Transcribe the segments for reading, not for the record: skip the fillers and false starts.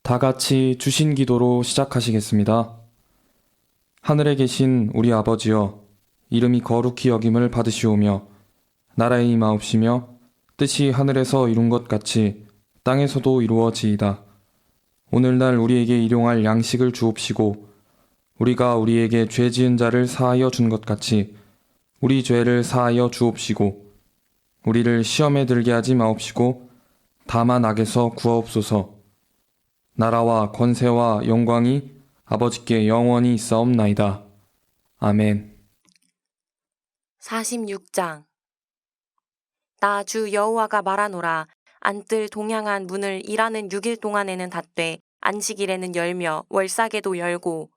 다 같이 주신 기도로 시작하시겠습니다. 하늘에 계신 우리 아버지여, 이름이 거룩히 여김을 받으시오며, 나라의 임하옵시며, 뜻이 하늘에서 이룬 것 같이 땅에서도 이루어지이다. 오늘날 우리에게 일용할 양식을 주옵시고, 우리가 우리에게 죄 지은 자를 사하여 준 것 같이 우리 죄를 사하여 주옵시고, 우리를 시험에 들게 하지 마옵시고, 다만 악에서 구하옵소서. 나라와 권세와 영광이 아버지께 영원히 있사옵나이다. 아멘. 46장. 나 주 여호와가 말하노라. 안뜰 동향한 문을 일하는 6일 동안에는 닫되 안식일에는 열며 월삭에도 열고,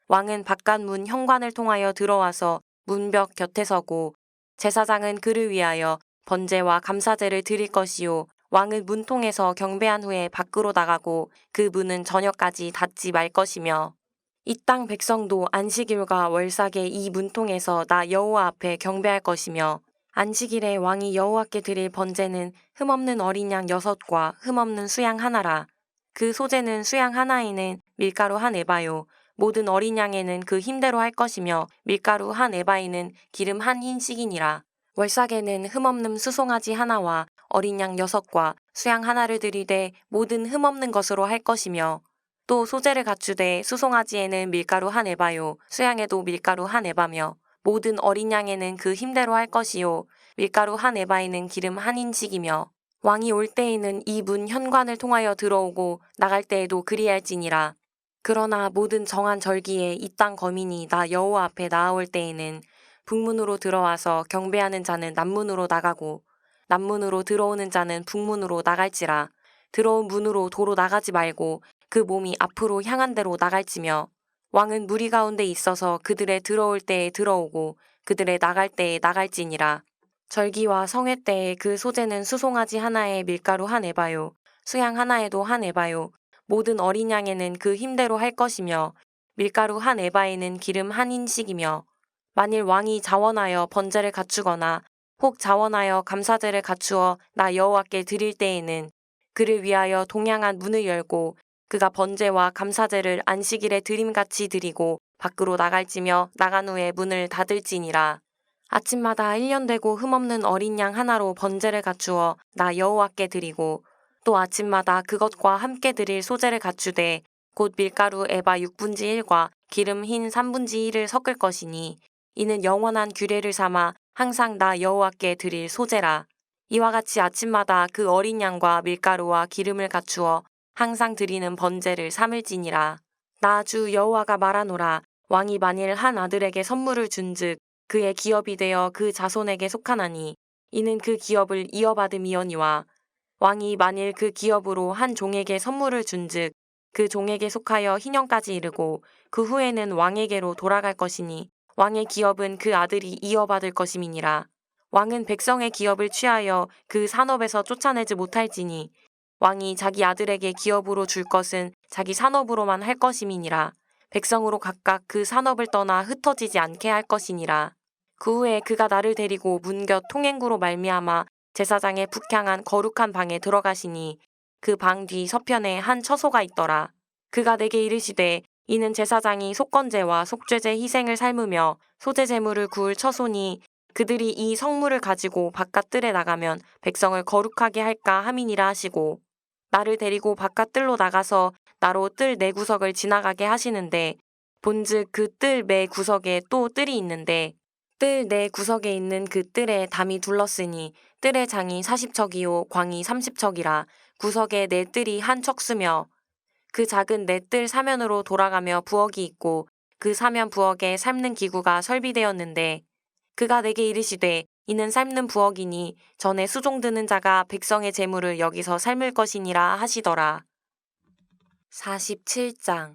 왕은 바깥 문 현관을 통하여 들어와서 문벽 곁에 서고, 제사장은 그를 위하여 번제와 감사제를 드릴 것이요, 왕은 문통에서 경배한 후에 밖으로 나가고 그 문은 저녁까지 닫지 말 것이며, 이 땅 백성도 안식일과 월삭의 이 문통에서 나 여호와 앞에 경배할 것이며, 안식일에 왕이 여호와께 드릴 번제는 흠없는 어린 양 6과 흠없는 수양 하나라. 그 소재는 수양 하나에는 밀가루 한 에바요, 모든 어린 양에는 그 힘대로 할 것이며, 밀가루 한 에바에는 기름 한 흰씩이니라. 월삭에는 흠없는 수송아지 하나와 어린 양 6과 수양 하나를 드리되 모든 흠없는 것으로 할 것이며, 또 소재를 갖추되 수송아지에는 밀가루 한 에바요, 수양에도 밀가루 한 에바며, 모든 어린 양에는 그 힘대로 할 것이요, 밀가루 한 에바에는 기름 한 흰씩이며, 왕이 올 때에는 이 문 현관을 통하여 들어오고 나갈 때에도 그리할지니라. 그러나 모든 정한 절기에 이 땅 거민이 나 여호와 앞에 나아올 때에는 북문으로 들어와서 경배하는 자는 남문으로 나가고, 남문으로 들어오는 자는 북문으로 나갈지라. 들어온 문으로 도로 나가지 말고 그 몸이 앞으로 향한 대로 나갈지며, 왕은 무리 가운데 있어서 그들의 들어올 때에 들어오고 그들의 나갈 때에 나갈지니라. 절기와 성회 때에 그 소재는 수송아지 하나에 밀가루 한 에바요, 수양 하나에도 한 에바요, 모든 어린 양에는 그 힘대로 할 것이며, 밀가루 한 에바에는 기름 한 흰씩이며, 만일 왕이 자원하여 번제를 갖추거나 혹 자원하여 감사제를 갖추어 나 여호와께 드릴 때에는 그를 위하여 동향한 문을 열고 그가 번제와 감사제를 안식일에 드림같이 드리고 밖으로 나갈지며 나간 후에 문을 닫을지니라. 아침마다 1년 되고 흠없는 어린 양 하나로 번제를 갖추어 나 여호와께 드리고, 또 아침마다 그것과 함께 드릴 소제를 갖추되 곧 밀가루 에바 6분지 1과 기름 흰 3분지 1을 섞을 것이니, 이는 영원한 규례를 삼아 항상 나 여호와께 드릴 소제라. 이와 같이 아침마다 그 어린 양과 밀가루와 기름을 갖추어 항상 드리는 번제를 삼을지니라. 나 주 여호와가 말하노라. 왕이 만일 한 아들에게 선물을 준즉 그의 기업이 되어 그 자손에게 속하나니, 이는 그 기업을 이어받음이거니와, 왕이 만일 그 기업으로 한 종에게 선물을 준즉 그 종에게 속하여 희년까지 이르고 그 후에는 왕에게로 돌아갈 것이니, 왕의 기업은 그 아들이 이어받을 것임이니라. 왕은 백성의 기업을 취하여 그 산업에서 쫓아내지 못할지니, 왕이 자기 아들에게 기업으로 줄 것은 자기 산업으로만 할 것임이니라. 백성으로 각각 그 산업을 떠나 흩어지지 않게 할 것이니라. 그 후에 그가 나를 데리고 문 곁 통행구로 말미암아 제사장의 북향한 거룩한 방에 들어가시니, 그 방 뒤 서편에 한 처소가 있더라. 그가 내게 이르시되, 이는 제사장이 속건제와 속죄제 희생을 삶으며 소제 제물을 구울 처소니, 그들이 이 성물을 가지고 바깥 뜰에 나가면 백성을 거룩하게 할까 함이니라 하시고, 나를 데리고 바깥 뜰로 나가서 나로 뜰 네 구석을 지나가게 하시는데, 본즉 그 뜰 매 구석에 또 뜰이 있는데, 뜰 네 구석에 있는 그 뜰에 담이 둘렀으니 뜰의 장이 40척이요 광이 30척이라. 구석에 네 뜰이 한 척수며, 그 작은 네 뜰 사면으로 돌아가며 부엌이 있고 그 사면 부엌에 삶는 기구가 설비되었는데, 그가 내게 이르시되, 이는 삶는 부엌이니 전에 수종 드는 자가 백성의 재물을 여기서 삶을 것이니라 하시더라. 47장.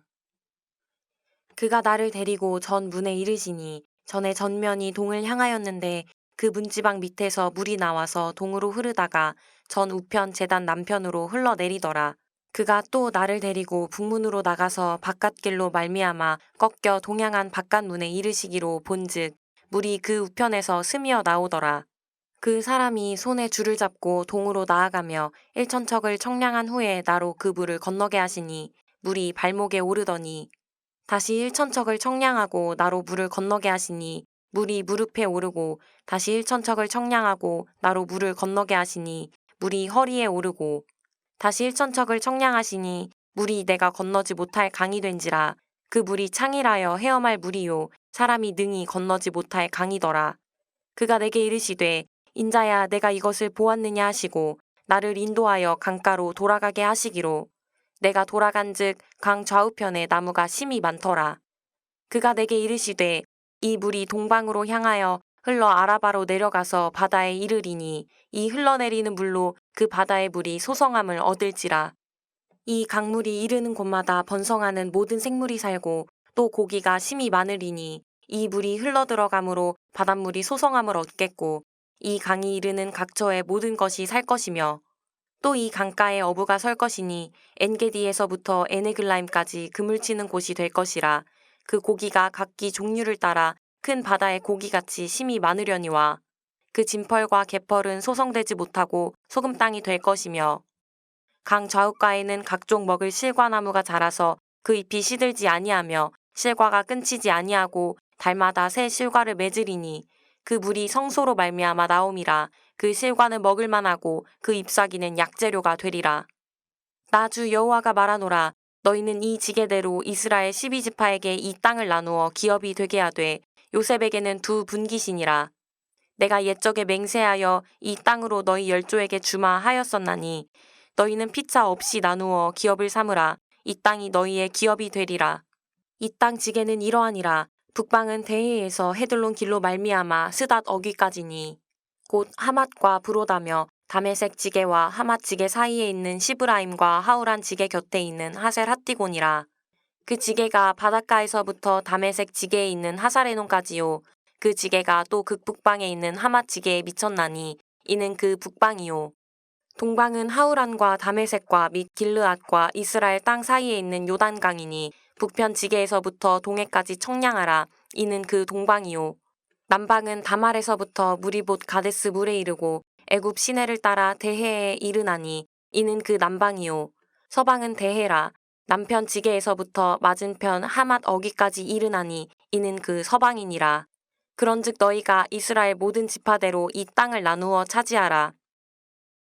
그가 나를 데리고 전 문에 이르시니, 전에 전면이 동을 향하였는데 그 문지방 밑에서 물이 나와서 동으로 흐르다가 전 우편 제단 남편으로 흘러내리더라. 그가 또 나를 데리고 북문으로 나가서 바깥길로 말미암아 꺾여 동향한 바깥문에 이르시기로 본즉 물이 그 우편에서 스미어 나오더라. 그 사람이 손에 줄을 잡고 동으로 나아가며 1,000척을 청량한 후에 나로 그 물을 건너게 하시니, 물이 발목에 오르더니 다시 1천척을 청량하고 나로 물을 건너게 하시니 물이 무릎에 오르고 다시 1천척을 청량하고 나로 물을 건너게 하시니 물이 허리에 오르고 다시 1천척을 청량하시니 물이 내가 건너지 못할 강이 된지라. 그 물이 창이라여 헤엄할 물이요 사람이 능히 건너지 못할 강이더라. 그가 내게 이르시되 인자야 내가 이것을 보았느냐 하시고 나를 인도하여 강가로 돌아가게 하시기로 내가 돌아간즉 강 좌우편에 나무가 심이 많더라. 그가 내게 이르시되 이 물이 동방으로 향하여 흘러 아라바로 내려가서 바다에 이르리니 이 흘러내리는 물로 그 바다의 물이 소성함을 얻을지라. 이 강물이 이르는 곳마다 번성하는 모든 생물이 살고 또 고기가 심이 많으리니 이 물이 흘러들어가므로 바닷물이 소성함을 얻겠고 이 강이 이르는 각처의 모든 것이 살 것이며 또 이 강가에 어부가 설 것이니 엔게디에서부터 에네글라임까지 그물치는 곳이 될 것이라. 그 고기가 각기 종류를 따라 큰 바다의 고기같이 심이 많으려니와 그 진펄과 개펄은 소성되지 못하고 소금 땅이 될 것이며 강 좌우가에는 각종 먹을 실과나무가 자라서 그 잎이 시들지 아니하며 실과가 끊치지 아니하고 달마다 새 실과를 맺으리니 그 물이 성소로 말미암아 나옴이라. 그 실과는 먹을 만하고 그 잎사귀는 약재료가 되리라. 나 주 여호와가 말하노라. 너희는 이 지게대로 이스라엘 12지파에게 이 땅을 나누어 기업이 되게 하되 요셉에게는 두 분깃이니라. 내가 옛적에 맹세하여 이 땅으로 너희 열조에게 주마 하였었나니 너희는 피차 없이 나누어 기업을 삼으라. 이 땅이 너희의 기업이 되리라. 이 땅 지게는 이러하니라. 북방은 대해에서 헤들론 길로 말미암아 스닷 어귀까지니 곧 하맛과 브로다며 다메섹 지게와 하맛 지게 사이에 있는 시브라임과 하우란 지게 곁에 있는 하셀 핫디곤이라. 그 지게가 바닷가에서부터 다메섹 지게에 있는 하사레논까지요. 그 지게가 또 극북방에 있는 하맛 지게에 미쳤나니 이는 그 북방이요. 동방은 하우란과 다메섹과 및 길르앗과 이스라엘 땅 사이에 있는 요단강이니 북편 지게에서부터 동해까지 청량하라. 이는 그 동방이요. 남방은 다말에서부터 물이 봇 가데스 물에 이르고 애굽 시내를 따라 대해에 이르나니 이는 그 남방이요. 서방은 대해라. 남편 지게에서부터 맞은편 하맛 어귀까지 이르나니 이는 그 서방이니라. 그런즉 너희가 이스라엘 모든 지파대로 이 땅을 나누어 차지하라.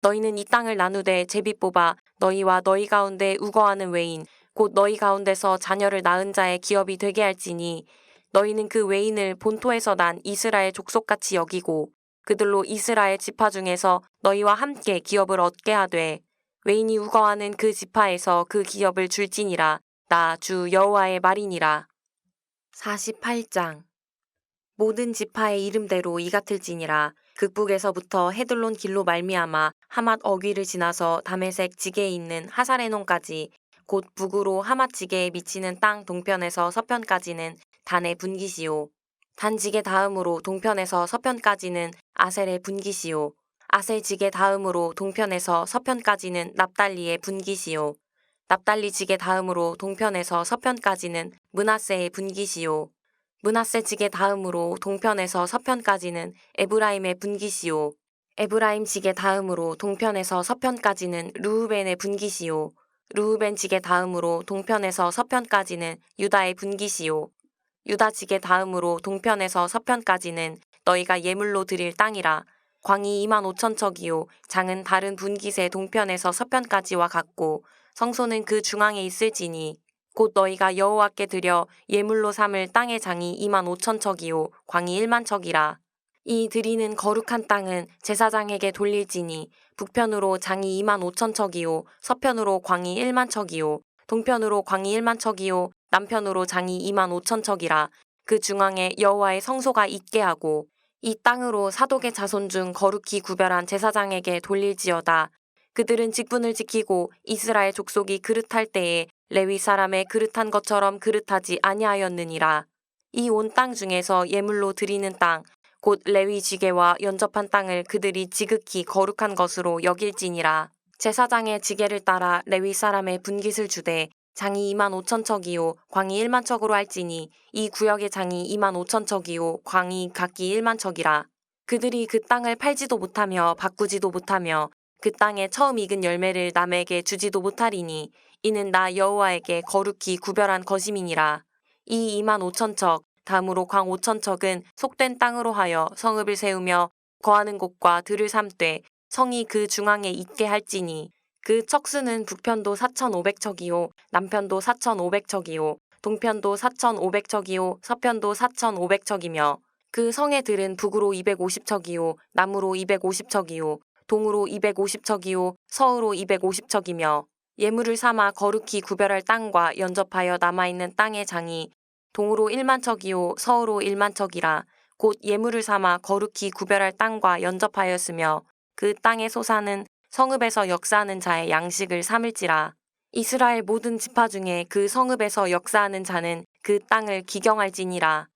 너희는 이 땅을 나누되 제비 뽑아 너희와 너희 가운데 우거하는 외인 곧 너희 가운데서 자녀를 낳은 자의 기업이 되게 할지니 너희는 그 외인을 본토에서 난 이스라엘 족속같이 여기고 그들로 이스라엘 지파 중에서 너희와 함께 기업을 얻게 하되 외인이 우거하는 그 지파에서 그 기업을 줄지니라. 나 주 여호와의 말이니라. 48장 모든 지파의 이름대로 이 같을지니라. 극북에서부터 헤들론 길로 말미암아 하맛 어귀를 지나서 다메섹 지게에 있는 하사레논까지 곧 북으로 하맛 지게에 미치는 땅 동편에서 서편까지는 단의 분깃이요. 단 지게 다음으로 동편에서 서편까지는 아셀의 분깃이요. 아셀 지게 다음으로 동편에서 서편까지는 납달리의 분깃이요. 납달리 지게 다음으로 동편에서 서편까지는 므낫세의 분깃이요. 므낫세 지게 다음으로 동편에서 서편까지는 에브라임의 분깃이요. 에브라임 지게 다음으로 동편에서 서편까지는 르우벤의 분깃이요. 르우벤 지게 다음으로 동편에서 서편까지는 유다의 분깃이요. 유다 지게 다음으로 동편에서 서편까지는 너희가 예물로 드릴 땅이라. 광이 25,000척이요. 장은 다른 분깃의 동편에서 서편까지와 같고 성소는 그 중앙에 있을지니 곧 너희가 여호와께 드려 예물로 삼을 땅의 장이 25,000척이요. 광이 10,000척이라. 이 드리는 거룩한 땅은 제사장에게 돌릴지니 북편으로 장이 25,000척이요. 서편으로 광이 10,000척이요. 동편으로 광이 10,000척이요. 남편으로 장이 25,000척이라. 그 중앙에 여호와의 성소가 있게 하고 이 땅으로 사독의 자손 중 거룩히 구별한 제사장에게 돌릴지어다. 그들은 직분을 지키고 이스라엘 족속이 그릇할 때에 레위 사람의 그릇한 것처럼 그릇하지 아니하였느니라. 이 온 땅 중에서 예물로 드리는 땅 곧 레위 지게와 연접한 땅을 그들이 지극히 거룩한 것으로 여길지니라. 제사장의 지게를 따라 레위 사람의 분깃을 주되 장이 25,000척이요 광이 10,000척으로 할지니 이 구역의 장이 25,000척이요 광이 각기 10,000척이라. 그들이 그 땅을 팔지도 못하며 바꾸지도 못하며 그 땅에 처음 익은 열매를 남에게 주지도 못하리니 이는 나 여호와에게 거룩히 구별한 것임이니라. 이 2만 5천 척 다음으로 광 5천 척은 속된 땅으로 하여 성읍을 세우며 거하는 곳과 들을 삼되 성이 그 중앙에 있게 할지니 그 척수는 북편도 4,500척이요 남편도 4,500척이요 동편도 4,500척이요 서편도 4,500척이며 그 성의 들은 북으로 250척이요 남으로 250척이요 동으로 250척이요 서으로 250척이며 예물을 삼아 거룩히 구별할 땅과 연접하여 남아있는 땅의 장이 동으로 1만 척이요 서으로 1만 척이라. 곧 예물을 삼아 거룩히 구별할 땅과 연접하였으며 그 땅의 소사는 성읍에서 역사하는 자의 양식을 삼을지라. 이스라엘 모든 지파 중에 그 성읍에서 역사하는 자는 그 땅을 기경할지니라.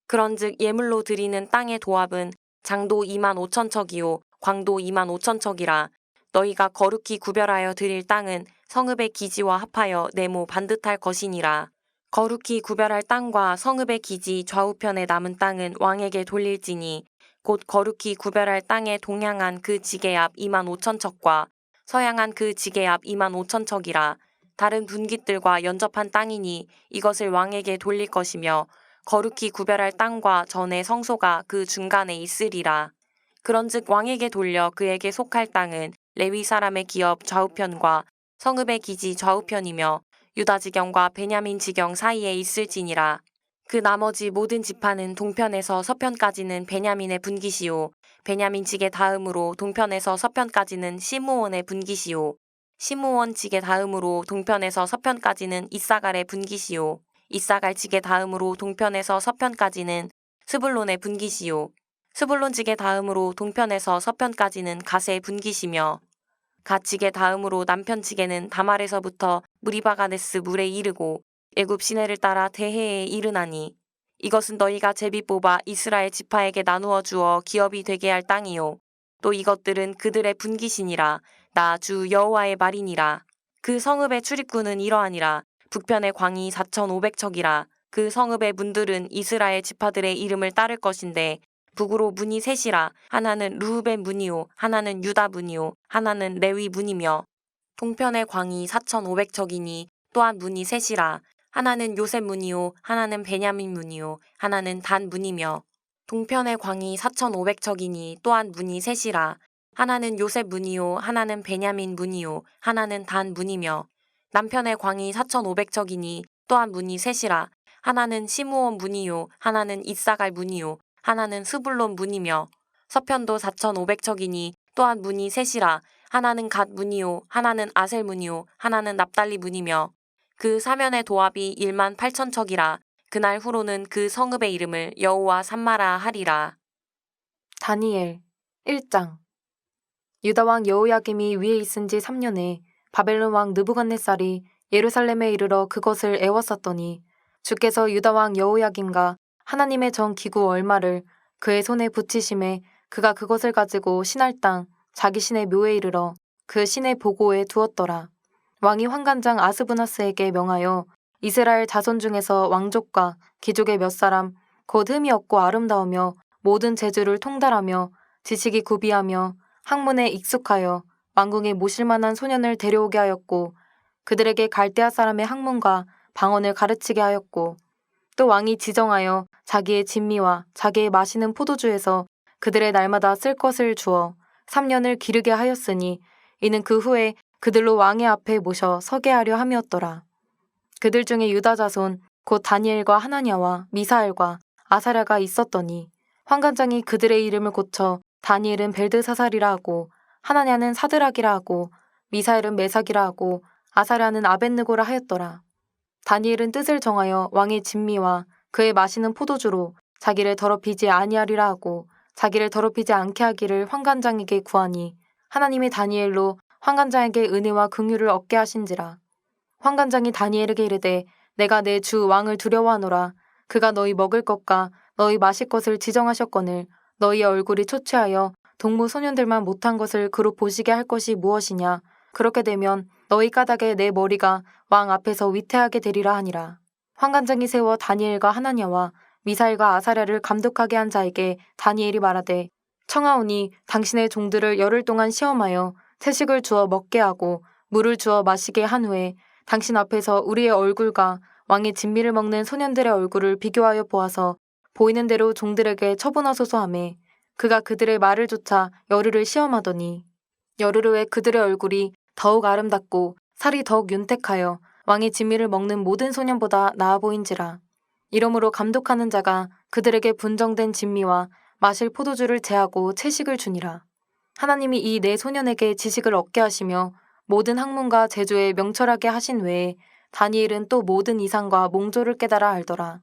그런즉 예물로 드리는 땅의 도합은 장도 2만 5천 척이요 광도 2만 5천 척이라. 너희가 거룩히 구별하여 드릴 땅은 성읍의 기지와 합하여 네모 반듯할 것이니라. 거룩히 구별할 땅과 성읍의 기지 좌우편에 남은 땅은 왕에게 돌릴지니 곧 거룩히 구별할 땅에 동향한 그 지게 앞 2만 5천 척과 서향한 그 지게 앞 2만 5천 척이라. 다른 분깃들과 연접한 땅이니 이것을 왕에게 돌릴 것이며 거룩히 구별할 땅과 전의 성소가 그 중간에 있으리라. 그런즉 왕에게 돌려 그에게 속할 땅은 레위 사람의 기업 좌우편과 성읍의 기지 좌우편이며 유다 지경과 베냐민 지경 사이에 있을지니라. 그 나머지 모든 지파는 동편에서 서편까지는 베냐민의 분깃이요 베냐민 지게 다음으로 동편에서 서편까지는 시므온의 분깃이요 시므온 지게 다음으로 동편에서 서편까지는 이사갈의 분깃이요 이사갈 지게 다음으로 동편에서 서편까지는 스불론의 분깃이요 스불론 지게 다음으로 동편에서 서편까지는 갓의 분깃이며 갓 지게 다음으로 남편 지게는 다말에서부터 무리바가네스 물에 이르고 애굽 시내를 따라 대해에 이르나니 이것은 너희가 제비 뽑아 이스라엘 지파에게 나누어 주어 기업이 되게 할 땅이요 또 이것들은 그들의 분깃이니라. 나 주 여호와의 말이니라. 그 성읍의 출입구는 이러하니라. 북편의 광이 4,500척이라. 그 성읍의 문들은 이스라엘 지파들의 이름을 따를 것인데 북으로 문이 셋이라. 하나는 르우벤 문이요 하나는 유다 문이요 하나는 레위 문이며 동편의 광이 4,500척이니 또한 문이 셋이라. 하나는 요셉 문이요 하나는 베냐민 문이요 하나는 단 문이며 동편의 광이 4,500척이니 또한 문이 셋이라. 하나는 요셉 문이요 하나는 베냐민 문이요 하나는 단 문이며 남편의 광이 4,500척이니 또한 문이 셋이라. 하나는 시므온 문이요 하나는 이사갈 문이요 하나는 스불론 문이며 서편도 4,500척이니 또한 문이 셋이라. 하나는 갓 문이요 하나는 아셀 문이요 하나는 납달리 문이며 그 사면의 도합이 1만 8천 척이라. 그날 후로는 그 성읍의 이름을 여호와 삼마라 하리라. 다니엘 1장. 유다 왕 여호야김이 위에 있은 지 3년에 바벨론 왕 느부갓네살이 예루살렘에 이르러 그것을 애워쌌더니 주께서 유다 왕 여호야김과 하나님의 전 기구 얼마를 그의 손에 붙이심에 그가 그것을 가지고 신할 땅 자기 신의 묘에 이르러 그 신의 보고에 두었더라. 왕이 환관장 아스부나스에게 명하여 이스라엘 자손 중에서 왕족과 귀족의 몇 사람 곧 흠이 없고 아름다우며 모든 재주를 통달하며 지식이 구비하며 학문에 익숙하여 왕궁에 모실 만한 소년을 데려오게 하였고 그들에게 갈대아 사람의 학문과 방언을 가르치게 하였고 또 왕이 지정하여 자기의 진미와 자기의 마시는 포도주에서 그들의 날마다 쓸 것을 주어 3년을 기르게 하였으니 이는 그 후에 그들로 왕의 앞에 모셔 서게 하려 함이었더라. 그들 중에 유다 자손 곧 다니엘과 하나냐와 미사엘과 아사랴가 있었더니 환관장이 그들의 이름을 고쳐 다니엘은 벨드사살이라 하고 하나냐는 사드락이라 하고 미사엘은 메삭이라 하고 아사랴는 아벳느고라 하였더라. 다니엘은 뜻을 정하여 왕의 진미와 그의 마시는 포도주로 자기를 더럽히지 아니하리라 하고 자기를 더럽히지 않게 하기를 환관장에게 구하니 하나님이 다니엘로 환관장에게 은혜와 긍휼을 얻게 하신지라. 환관장이 다니엘에게 이르되 내가 내 주 왕을 두려워하노라. 그가 너희 먹을 것과 너희 마실 것을 지정하셨거늘 너희의 얼굴이 초췌하여 동무 소년들만 못한 것을 그로 보시게 할 것이 무엇이냐. 그렇게 되면 너희 까닭에 내 머리가 왕 앞에서 위태하게 되리라 하니라. 환관장이 세워 다니엘과 하나냐와 미사엘과 아사랴를 감독하게 한 자에게 다니엘이 말하되 청하오니 당신의 종들을 열흘 동안 시험하여 채식을 주어 먹게 하고 물을 주어 마시게 한 후에 당신 앞에서 우리의 얼굴과 왕의 진미를 먹는 소년들의 얼굴을 비교하여 보아서 보이는 대로 종들에게 처분하소서 하매 그가 그들의 말을 조차 여르를 시험하더니 여르르의 그들의 얼굴이 더욱 아름답고 살이 더욱 윤택하여 왕의 진미를 먹는 모든 소년보다 나아 보인지라. 이러므로 감독하는 자가 그들에게 분정된 진미와 마실 포도주를 제하고 채식을 주니라. 하나님이 이 네 소년에게 지식을 얻게 하시며 모든 학문과 제조에 명철하게 하신 외에 다니엘은 또 모든 이상과 몽조를 깨달아 알더라.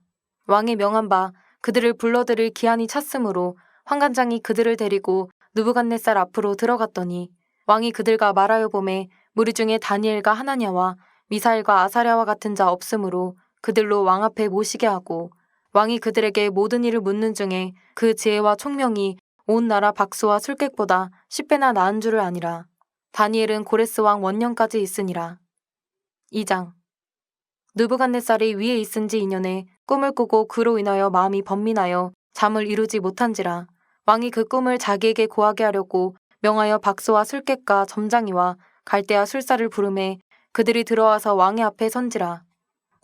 왕이 명한 바 그들을 불러들일 기한이 찼으므로 환관장이 그들을 데리고 느부갓네살 앞으로 들어갔더니 왕이 그들과 말하여 보매 무리 중에 다니엘과 하나냐와 미사엘과 아사랴와 같은 자 없으므로 그들로 왕 앞에 모시게 하고 왕이 그들에게 모든 일을 묻는 중에 그 지혜와 총명이 온 나라 박수와 술객보다 10배나 나은 줄을 아니라. 다니엘은 고레스 왕 원년까지 있으니라. 2장. 느부갓네살이 위에 있은지 2년에 꿈을 꾸고 그로 인하여 마음이 번민하여 잠을 이루지 못한지라. 왕이 그 꿈을 자기에게 고하게 하려고 명하여 박수와 술객과 점장이와 갈대아 술사를 부르매 그들이 들어와서 왕의 앞에 선지라.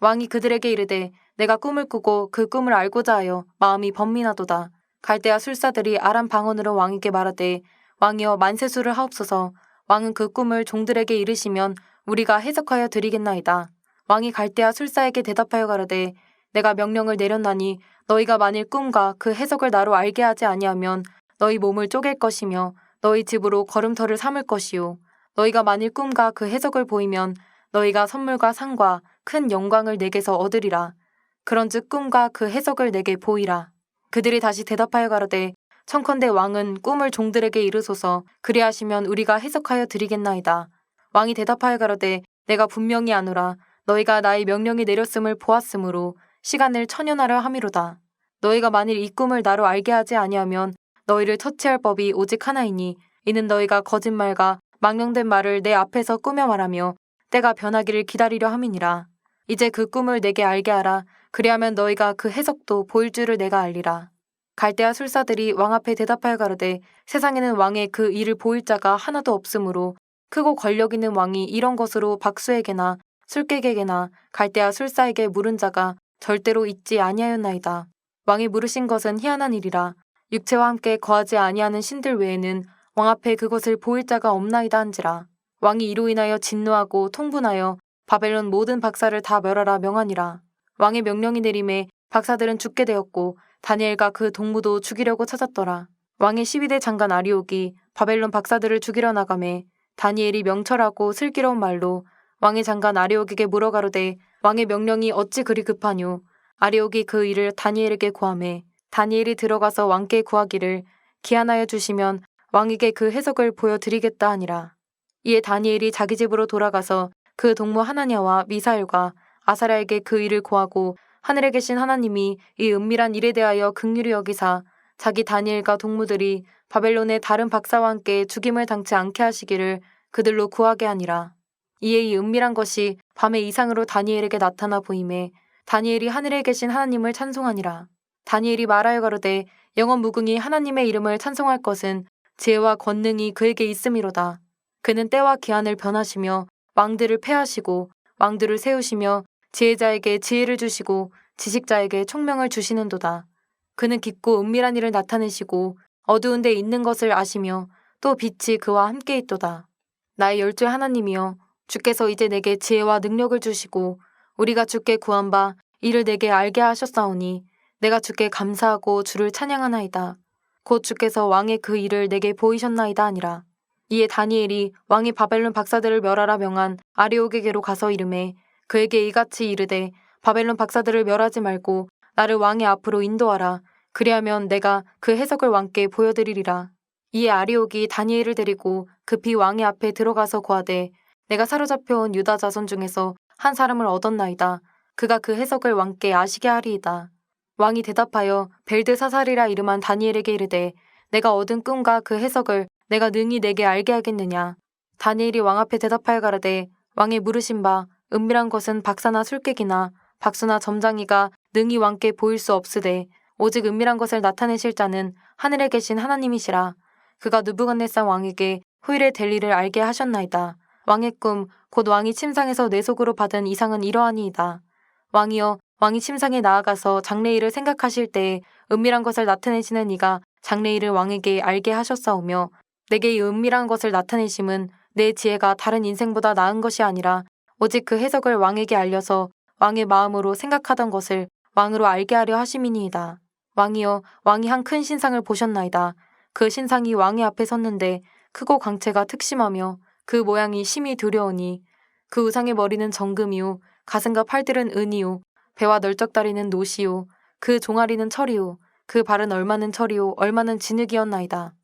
왕이 그들에게 이르되 내가 꿈을 꾸고 그 꿈을 알고자 하여 마음이 번민하도다. 갈대아 술사들이 아람 방언으로 왕에게 말하되 왕이여 만세수를 하옵소서. 왕은 그 꿈을 종들에게 이르시면 우리가 해석하여 드리겠나이다. 왕이 갈대아 술사에게 대답하여 가로되 내가 명령을 내렸나니 너희가 만일 꿈과 그 해석을 나로 알게 하지 아니하면 너희 몸을 쪼갤 것이며 너희 집으로 걸음터를 삼을 것이요. 너희가 만일 꿈과 그 해석을 보이면 너희가 선물과 상과 큰 영광을 내게서 얻으리라. 그런즉 꿈과 그 해석을 내게 보이라. 그들이 다시 대답하여 가로되 청컨대 왕은 꿈을 종들에게 이르소서. 그리하시면 우리가 해석하여 드리겠나이다. 왕이 대답하여 가로되 내가 분명히 아노라. 너희가 나의 명령이 내렸음을 보았으므로 시간을 천연하려 함이로다. 너희가 만일 이 꿈을 나로 알게 하지 아니하면 너희를 처치할 법이 오직 하나이니 이는 너희가 거짓말과 망령된 말을 내 앞에서 꾸며 말하며 때가 변하기를 기다리려 함이니라. 이제 그 꿈을 내게 알게 하라. 그리하면 너희가 그 해석도 보일 줄을 내가 알리라. 갈대아 술사들이 왕 앞에 대답하여 가로되 세상에는 왕의 그 일을 보일 자가 하나도 없으므로 크고 권력 있는 왕이 이런 것으로 박수에게나 술객에게나 갈대아 술사에게 물은 자가 절대로 있지 아니하였나이다. 왕이 물으신 것은 희한한 일이라. 육체와 함께 거하지 아니하는 신들 외에는 왕 앞에 그것을 보일 자가 없나이다 한지라. 왕이 이로 인하여 진노하고 통분하여 바벨론 모든 박사를 다 멸하라 명하니라. 왕의 명령이 내림에 박사들은 죽게 되었고 다니엘과 그 동무도 죽이려고 찾았더라. 왕의 12대 장관 아리옥이 바벨론 박사들을 죽이려 나가매 다니엘이 명철하고 슬기로운 말로 왕의 장관 아리옥에게 물어가로되 왕의 명령이 어찌 그리 급하뇨. 아리옥이 그 일을 다니엘에게 고하매 다니엘이 들어가서 왕께 구하기를 기한하여 주시면 왕에게 그 해석을 보여드리겠다 하니라. 이에 다니엘이 자기 집으로 돌아가서 그 동무 하나냐와 미사엘과 아사랴에게 그 일을 고하고 하늘에 계신 하나님이 이 은밀한 일에 대하여 긍휼히 여기사 자기 다니엘과 동무들이 바벨론의 다른 박사와 함께 죽임을 당치 않게 하시기를 그들로 구하게 하니라. 이에 이 은밀한 것이 밤의 이상으로 다니엘에게 나타나 보임에 다니엘이 하늘에 계신 하나님을 찬송하니라. 다니엘이 말하여 가로되 영원 무궁히 하나님의 이름을 찬송할 것은 지혜와 권능이 그에게 있음이로다. 그는 때와 기한을 변하시며 왕들을 패하시고 왕들을 세우시며 지혜자에게 지혜를 주시고 지식자에게 총명을 주시는도다. 그는 깊고 은밀한 일을 나타내시고 어두운 데 있는 것을 아시며 또 빛이 그와 함께 있도다. 나의 열조의 하나님이여 주께서 이제 내게 지혜와 능력을 주시고 우리가 주께 구한 바 이를 내게 알게 하셨사오니 내가 주께 감사하고 주를 찬양하나이다. 곧 주께서 왕의 그 일을 내게 보이셨나이다 하니라. 이에 다니엘이 왕이 바벨론 박사들을 멸하라 명한 아리옥에게로 가서 이르매 그에게 이같이 이르되 바벨론 박사들을 멸하지 말고 나를 왕의 앞으로 인도하라. 그리하면 내가 그 해석을 왕께 보여드리리라. 이에 아리옥이 다니엘을 데리고 급히 왕의 앞에 들어가서 고하되 내가 사로잡혀온 유다 자손 중에서 한 사람을 얻었나이다. 그가 그 해석을 왕께 아시게 하리이다. 왕이 대답하여 벨드사살이라 이름한 다니엘에게 이르되 내가 얻은 꿈과 그 해석을 내가 능히 내게 알게 하겠느냐. 다니엘이 왕 앞에 대답하여 가라되 왕의 물으신 바 은밀한 것은 박사나 술객이나 박수나 점장이가 능히 왕께 보일 수 없으되 오직 은밀한 것을 나타내실 자는 하늘에 계신 하나님이시라. 그가 느부갓네살 왕에게 후일에 될 일을 알게 하셨나이다. 왕의 꿈 곧 왕이 침상에서 내 속으로 받은 이상은 이러하니이다. 왕이여, 왕이 침상에 나아가서 장래일을 생각하실 때에 은밀한 것을 나타내시는 이가 장래일을 왕에게 알게 하셨사오며, 내게 이 은밀한 것을 나타내심은 내 지혜가 다른 인생보다 나은 것이 아니라 오직 그 해석을 왕에게 알려서 왕의 마음으로 생각하던 것을 왕으로 알게 하려 하심이니이다. 왕이여, 왕이 한 큰 신상을 보셨나이다. 그 신상이 왕의 앞에 섰는데 크고 광채가 특심하며 그 모양이 심히 두려우니, 그 우상의 머리는 정금이요, 가슴과 팔들은 은이요, 배와 널쩍다리는 노시요, 그 종아리는 철이요, 그 발은 얼마는 철이요, 얼마는 진흙이었나이다.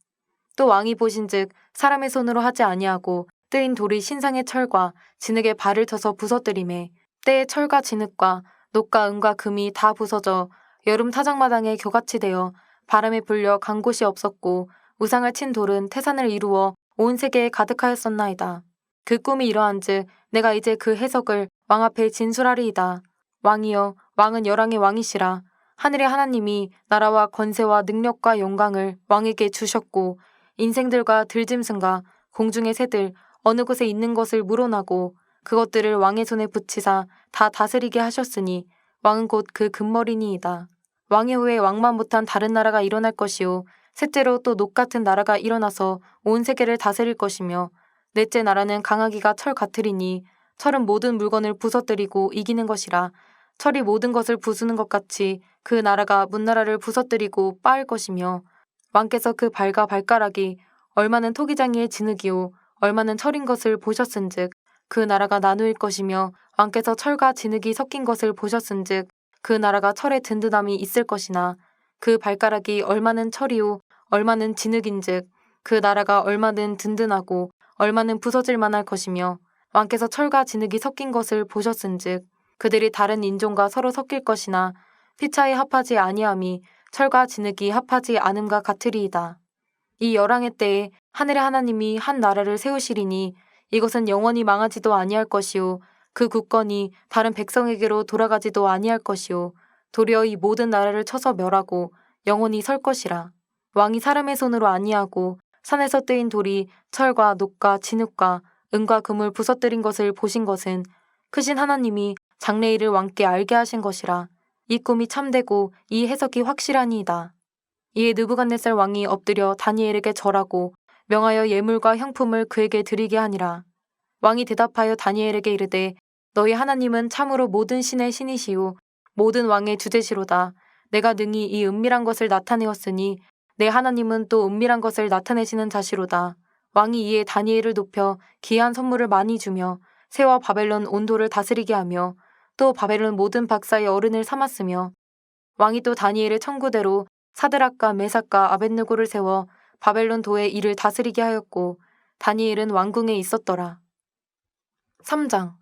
또 왕이 보신즉 사람의 손으로 하지 아니하고 뜨인 돌이 신상의 철과 진흙에 발을 쳐서 부서뜨리매, 때의 철과 진흙과 녹과 은과 금이 다 부서져 여름 타작마당에 교같이 되어 바람에 불려 간 곳이 없었고, 우상을 친 돌은 태산을 이루어 온 세계에 가득하였었나이다. 그 꿈이 이러한즉 내가 이제 그 해석을 왕 앞에 진술하리이다. 왕이여, 왕은 열왕의 왕이시라. 하늘의 하나님이 나라와 권세와 능력과 영광을 왕에게 주셨고, 인생들과 들짐승과 공중의 새들 어느 곳에 있는 것을 물어나고 그것들을 왕의 손에 붙이사 다 다스리게 하셨으니 왕은 곧 그 금머리니이다. 왕의 후에 왕만 못한 다른 나라가 일어날 것이요, 셋째로 또 녹 같은 나라가 일어나서 온 세계를 다스릴 것이며, 넷째 나라는 강하기가 철 같으리니 철은 모든 물건을 부서뜨리고 이기는 것이라. 철이 모든 것을 부수는 것 같이 그 나라가 문나라를 부서뜨리고 빻을 것이며, 왕께서 그 발과 발가락이 얼마는 토기장이의 진흙이요 얼마는 철인 것을 보셨은즉 그 나라가 나누일 것이며, 왕께서 철과 진흙이 섞인 것을 보셨은즉 그 나라가 철의 든든함이 있을 것이나, 그 발가락이 얼마는 철이요 얼마는 진흙인즉 그 나라가 얼마는 든든하고 얼마는 부서질 만할 것이며, 왕께서 철과 진흙이 섞인 것을 보셨은즉 그들이 다른 인종과 서로 섞일 것이나 피차에 합하지 아니함이 철과 진흙이 합하지 않음과 같으리이다. 이 열왕의 때에 하늘의 하나님이 한 나라를 세우시리니 이것은 영원히 망하지도 아니할 것이요, 그 국권이 다른 백성에게로 돌아가지도 아니할 것이요, 도리어 이 모든 나라를 쳐서 멸하고 영원히 설 것이라. 왕이 사람의 손으로 아니하고 산에서 뜨인 돌이 철과 녹과 진흙과 은과 금을 부서뜨린 것을 보신 것은 크신 하나님이 장래일을 왕께 알게 하신 것이라. 이 꿈이 참되고 이 해석이 확실하니이다. 이에 느부갓네살 왕이 엎드려 다니엘에게 절하고 명하여 예물과 향품을 그에게 드리게 하니라. 왕이 대답하여 다니엘에게 이르되, 너희 하나님은 참으로 모든 신의 신이시요 모든 왕의 주제시로다. 내가 능히 이 은밀한 것을 나타내었으니 내 하나님은 또 은밀한 것을 나타내시는 자시로다. 왕이 이에 다니엘을 높여 귀한 선물을 많이 주며 새와 바벨론 온도를 다스리게 하며 또 바벨론 모든 박사의 어른을 삼았으며, 왕이 또 다니엘의 청구대로 사드락과 메삭과 아벳느고를 세워 바벨론 도의 일을 다스리게 하였고, 다니엘은 왕궁에 있었더라. 3장.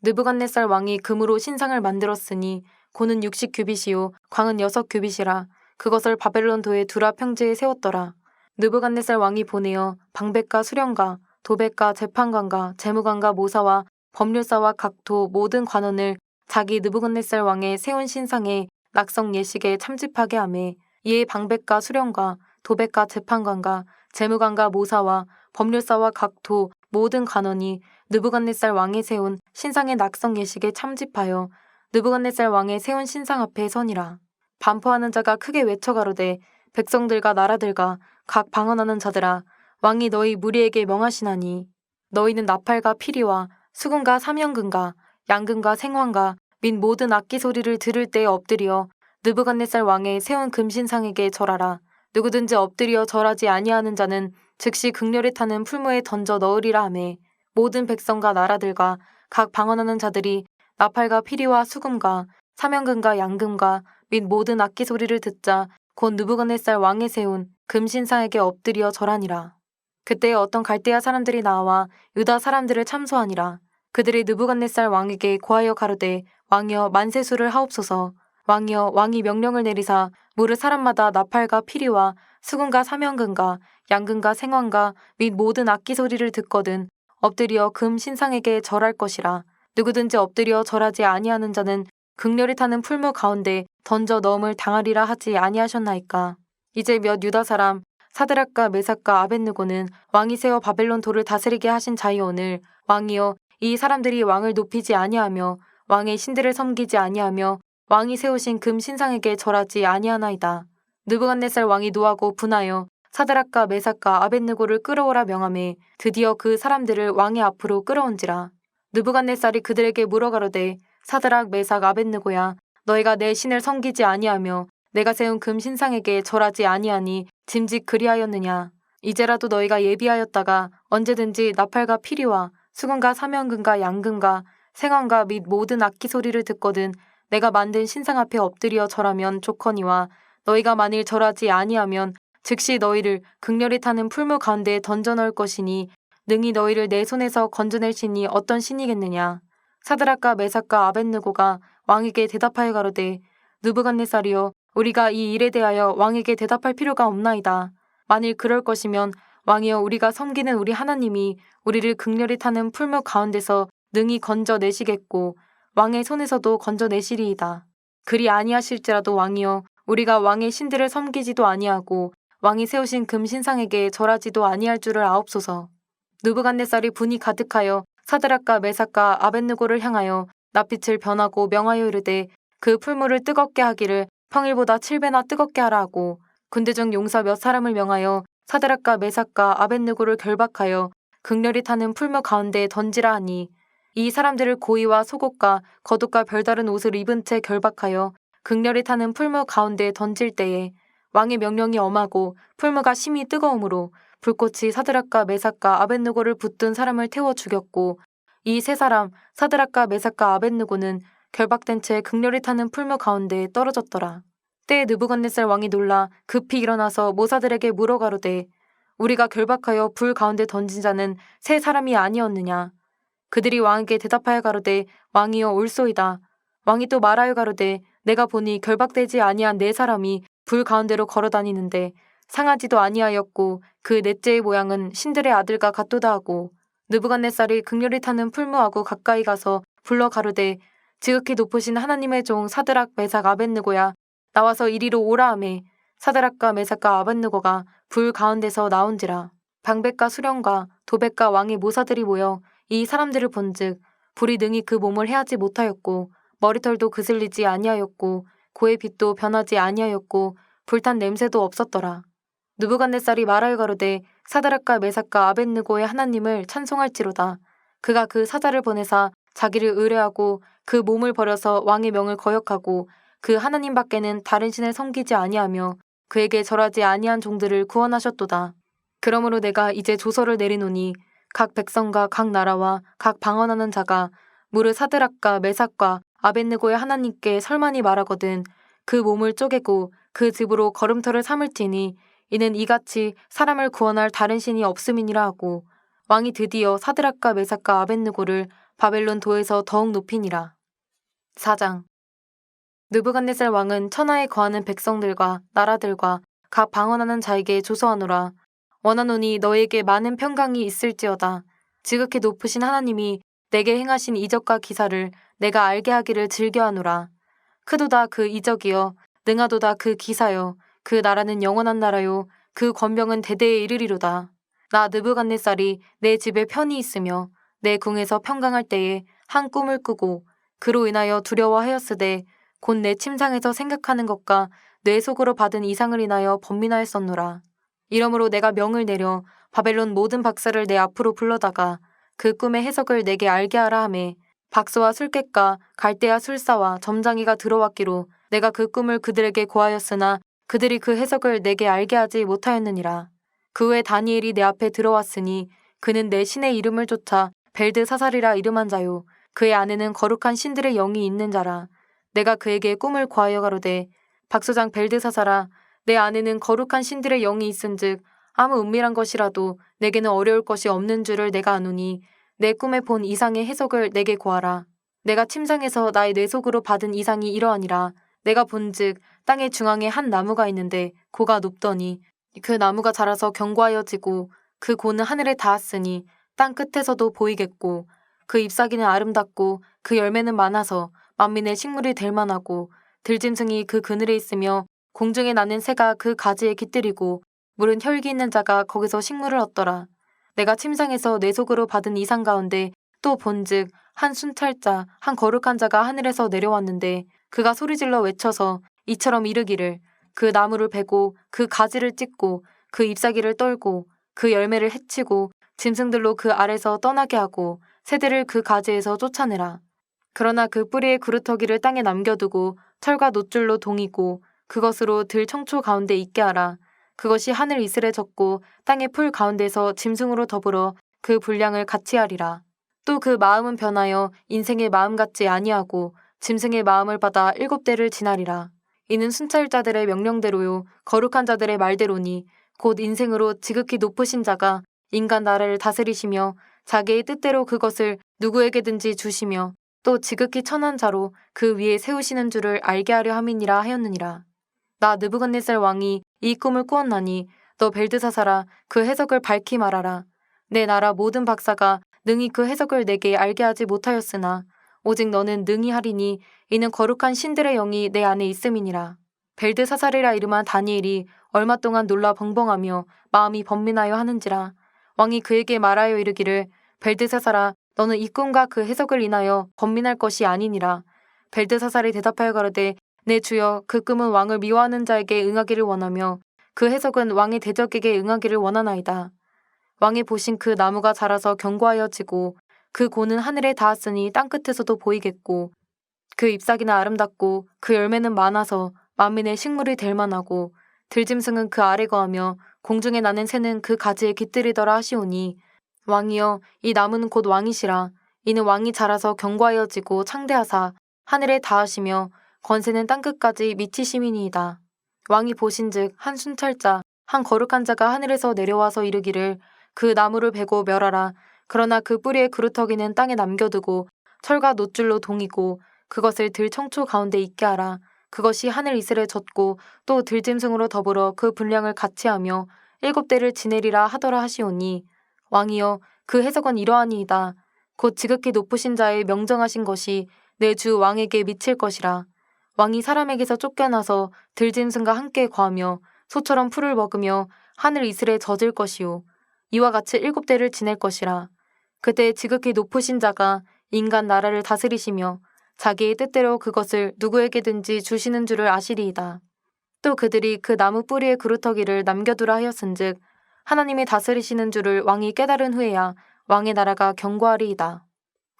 느부갓네살 왕이 금으로 신상을 만들었으니 고는 60규빗이요 광은 6규빗이라. 그것을 바벨론 도의 두라 평지에 세웠더라. 느부갓네살 왕이 보내어 방백과 수령과 도백과 재판관과 재무관과 모사와 법률사와 각도 모든 관원을 자기 느부갓네살 왕의 세운 신상에 낙성 예식에 참집하게 하매, 이에 방백과 수령과 도백과 재판관과 재무관과 모사와 법률사와 각도 모든 관원이 느부갓네살 왕의 세운 신상의 낙성 예식에 참집하여 느부갓네살 왕의 세운 신상 앞에 서니라. 반포하는 자가 크게 외쳐 가로되, 백성들과 나라들과 각 방언하는 자들아, 왕이 너희 무리에게 명하시나니 너희는 나팔과 피리와 수금과 사면금과 양금과 생황과 및 모든 악기 소리를 들을 때에 엎드려 느부갓네살 왕의 세운 금신상에게 절하라. 누구든지 엎드려 절하지 아니하는 자는 즉시 극렬히 타는 풀무에 던져 넣으리라 하매, 모든 백성과 나라들과 각 방언하는 자들이 나팔과 피리와 수금과 사면금과 양금과 및 모든 악기 소리를 듣자 곧 느부갓네살 왕의 세운 금신상에게 엎드려 절하니라. 그때에 어떤 갈대아 사람들이 나와 유다 사람들을 참소하니라. 그들이 느부갓네살 왕에게 고하여 가로되, 왕이여 만세수를 하옵소서. 왕이여 왕이 명령을 내리사 무릇 사람마다 나팔과 피리와 수금과 사면금과 양금과 생황과 및 모든 악기 소리를 듣거든 엎드려 금 신상에게 절할 것이라. 누구든지 엎드려 절하지 아니하는 자는 극렬히 타는 풀무 가운데 던져 넣음을 당하리라 하지 아니하셨나이까. 이제 몇 유다 사람 사드락과 메삭과 아벳느고는 왕이 세워 바벨론 도를 다스리게 하신 자이오늘 왕이여 이 사람들이 왕을 높이지 아니하며 왕의 신들을 섬기지 아니하며 왕이 세우신 금 신상에게 절하지 아니하나이다. 느부갓네살 왕이 노하고 분하여 사드락과 메삭과 아벳느고를 끌어오라 명하매 드디어 그 사람들을 왕의 앞으로 끌어온지라. 느부갓네살이 그들에게 물어가로되 사드락 메삭 아벳느고야 너희가 내 신을 섬기지 아니하며 내가 세운 금 신상에게 절하지 아니하니 짐짓 그리하였느냐. 이제라도 너희가 예비하였다가 언제든지 나팔과 피리와 수금과 사면금과 양금과 생황과 및 모든 악기 소리를 듣거든 내가 만든 신상 앞에 엎드려 절하면 좋거니와 너희가 만일 절하지 아니하면 즉시 너희를 극렬히 타는 풀무 가운데에 던져 넣을 것이니 능히 너희를 내 손에서 건져낼 신이 어떤 신이겠느냐. 사드락과 메삭과 아벳느고가 왕에게 대답하여 가로되 느부갓네살이여 우리가 이 일에 대하여 왕에게 대답할 필요가 없나이다. 만일 그럴 것이면 왕이여 우리가 섬기는 우리 하나님이 우리를 극렬히 타는 풀무 가운데서 능히 건져내시겠고 왕의 손에서도 건져내시리이다. 그리 아니하실지라도 왕이여 우리가 왕의 신들을 섬기지도 아니하고 왕이 세우신 금신상에게 절하지도 아니할 줄을 아옵소서. 느부갓네살이 분이 가득하여 사드락과 메삭과 아벳느고를 향하여 낯빛을 변하고 명하여 이르되 그 풀무를 뜨겁게 하기를 평일보다 7배나 뜨겁게 하라 하고 군대 중 용사 몇 사람을 명하여 사드락과 메삭과 아벳느고를 결박하여 극렬히 타는 풀무 가운데에 던지라 하니 이 사람들을 고이와 속옷과 겉옷과 별다른 옷을 입은 채 결박하여 극렬히 타는 풀무 가운데에 던질 때에 왕의 명령이 엄하고 풀무가 심히 뜨거우므로 불꽃이 사드락과 메삭과 아벳느고를 붙든 사람을 태워 죽였고 이 세 사람 사드락과 메삭과 아벳느고는 결박된 채 극렬히 타는 풀무 가운데에 떨어졌더라. 때에 느부갓네살 왕이 놀라 급히 일어나서 모사들에게 물어가로되 우리가 결박하여 불 가운데 던진 자는 세 사람이 아니었느냐. 그들이 왕에게 대답하여 가로되 왕이여 옳소이다. 왕이 또 말하여 가로되 내가 보니 결박되지 아니한 네 사람이 불 가운데로 걸어다니는데 상하지도 아니하였고 그 넷째의 모양은 신들의 아들과 같도다 하고 느부갓네살이 극렬히 타는 풀무하고 가까이 가서 불러 가로되 지극히 높으신 하나님의 종 사드락 메삭 아벳느고야 나와서 이리로 오라 하매 사드락과 메삭과 아벳느고가 불 가운데서 나온지라. 방백과 수령과 도백과 왕의 모사들이 모여 이 사람들을 본즉 불이 능히 그 몸을 해하지 못하였고 머리털도 그슬리지 아니하였고 고의 빛도 변하지 아니하였고 불탄 냄새도 없었더라. 느부갓네살이 말하여 가로되 사드락과 메삭과 아벳느고의 하나님을 찬송할지로다. 그가 그 사자를 보내사 자기를 의뢰하고 그 몸을 버려서 왕의 명을 거역하고 그 하나님 밖에는 다른 신을 섬기지 아니하며 그에게 절하지 아니한 종들을 구원하셨도다. 그러므로 내가 이제 조서를 내리노니 각 백성과 각 나라와 각 방언하는 자가 무릇 사드락과 메삭과 아벳느고의 하나님께 설만히 말하거든 그 몸을 쪼개고 그 집으로 걸음터를 삼을지니 이는 이같이 사람을 구원할 다른 신이 없음이니라 하고 왕이 드디어 사드락과 메삭과 아벳느고를 바벨론 도에서 더욱 높이니라. 4장. 느부갓네살 왕은 천하에 거하는 백성들과 나라들과 각 방언하는 자에게 조서하노라. 원하노니 너에게 많은 평강이 있을지어다. 지극히 높으신 하나님이 내게 행하신 이적과 기사를 내가 알게 하기를 즐겨하노라. 크도다 그 이적이여 능하도다 그 기사여 그 나라는 영원한 나라요 그 권병은 대대에 이르리로다. 나 느부갓네살이 내 집에 편히 있으며 내 궁에서 평강할 때에 한 꿈을 꾸고 그로 인하여 두려워하였으되 곧 내 침상에서 생각하는 것과 뇌 속으로 받은 이상을 인하여 번민하였었노라. 이러므로 내가 명을 내려 바벨론 모든 박사를 내 앞으로 불러다가 그 꿈의 해석을 내게 알게 하라 하매 박사와 술객과 갈대아 술사와 점장이가 들어왔기로 내가 그 꿈을 그들에게 고하였으나 그들이 그 해석을 내게 알게 하지 못하였느니라. 그 후에 다니엘이 내 앞에 들어왔으니 그는 내 신의 이름을 쫓아 벨드사살이라 이름한 자요 그의 안에는 거룩한 신들의 영이 있는 자라. 내가 그에게 꿈을 고하여 가로되 박소장 벨드사살아 내 안에는 거룩한 신들의 영이 있은즉 아무 은밀한 것이라도 내게는 어려울 것이 없는 줄을 내가 아노니 내 꿈에 본 이상의 해석을 내게 고하라. 내가 침상에서 나의 뇌 속으로 받은 이상이 이러하니라. 내가 본즉 땅의 중앙에 한 나무가 있는데 고가 높더니 그 나무가 자라서 견고하여지고 그 고는 하늘에 닿았으니 땅 끝에서도 보이겠고 그 잎사귀는 아름답고 그 열매는 많아서 만민의 식물이 될 만하고 들짐승이 그 그늘에 있으며 공중에 나는 새가 그 가지에 깃들이고 물은 혈기 있는 자가 거기서 식물을 얻더라. 내가 침상에서 내 속으로 받은 이상 가운데 또 본즉 한 순찰자, 한 거룩한 자가 하늘에서 내려왔는데 그가 소리질러 외쳐서 이처럼 이르기를 그 나무를 베고 그 가지를 찢고 그 잎사귀를 떨고 그 열매를 해치고 짐승들로 그 아래서 떠나게 하고 새들을 그 가지에서 쫓아내라. 그러나 그 뿌리의 구루터기를 땅에 남겨두고 철과 놋줄로 동이고 그것으로 들 청초 가운데 있게 하라. 그것이 하늘 이슬에 젖고 땅의 풀 가운데서 짐승으로 더불어 그 분량을 같이 하리라. 또 그 마음은 변하여 인생의 마음 같지 아니하고 짐승의 마음을 받아 7대를 지나리라. 이는 순찰자들의 명령대로요 거룩한 자들의 말대로니 곧 인생으로 지극히 높으신 자가 인간 나라를 다스리시며 자기의 뜻대로 그것을 누구에게든지 주시며 또 지극히 천한 자로 그 위에 세우시는 줄을 알게 하려 함이니라 하였느니라. 나 느부갓네살 왕이 이 꿈을 꾸었나니 너 벨드사사라 그 해석을 밝히 말하라. 내 나라 모든 박사가 능히 그 해석을 내게 알게 하지 못하였으나 오직 너는 능히 하리니 이는 거룩한 신들의 영이 내 안에 있음이니라. 벨드사살이라 이름한 다니엘이 얼마 동안 놀라 벙벙하며 마음이 번민하여 하는지라. 왕이 그에게 말하여 이르기를 벨드사살아 너는 이 꿈과 그 해석을 인하여 번민할 것이 아니니라. 벨드사살이 대답하여 가로되 내 주여 그 꿈은 왕을 미워하는 자에게 응하기를 원하며 그 해석은 왕의 대적에게 응하기를 원하나이다. 왕이 보신 그 나무가 자라서 견고하여지고 그 고는 하늘에 닿았으니 땅끝에서도 보이겠고 그 잎사귀는 아름답고 그 열매는 많아서 만민의 식물이 될 만하고 들짐승은 그 아래 거하며 공중에 나는 새는 그 가지에 깃들이더라 하시오니 왕이여 이 나무는 곧 왕이시라. 이는 왕이 자라서 견고하여지고 창대하사 하늘에 닿으시며 권세는 땅끝까지 미치심이니이다. 왕이 보신즉 한 순찰자 한 거룩한 자가 하늘에서 내려와서 이르기를 그 나무를 베고 멸하라. 그러나 그 뿌리의 그루터기는 땅에 남겨두고 철과 놋줄로 동이고 그것을 들 청초 가운데 있게 하라. 그것이 하늘 이슬에 젖고 또 들짐승으로 더불어 그 분량을 같이 하며 7대를 지내리라 하더라 하시오니 왕이여 그 해석은 이러하니이다. 곧 지극히 높으신 자의 명정하신 것이 내 주 왕에게 미칠 것이라. 왕이 사람에게서 쫓겨나서 들짐승과 함께 거하며 소처럼 풀을 먹으며 하늘 이슬에 젖을 것이요 이와 같이 7대를 지낼 것이라. 그때 지극히 높으신 자가 인간 나라를 다스리시며 자기의 뜻대로 그것을 누구에게든지 주시는 줄을 아시리이다. 또 그들이 그 나무 뿌리의 그루터기를 남겨두라 하였은즉 하나님이 다스리시는 줄을 왕이 깨달은 후에야 왕의 나라가 견고하리이다.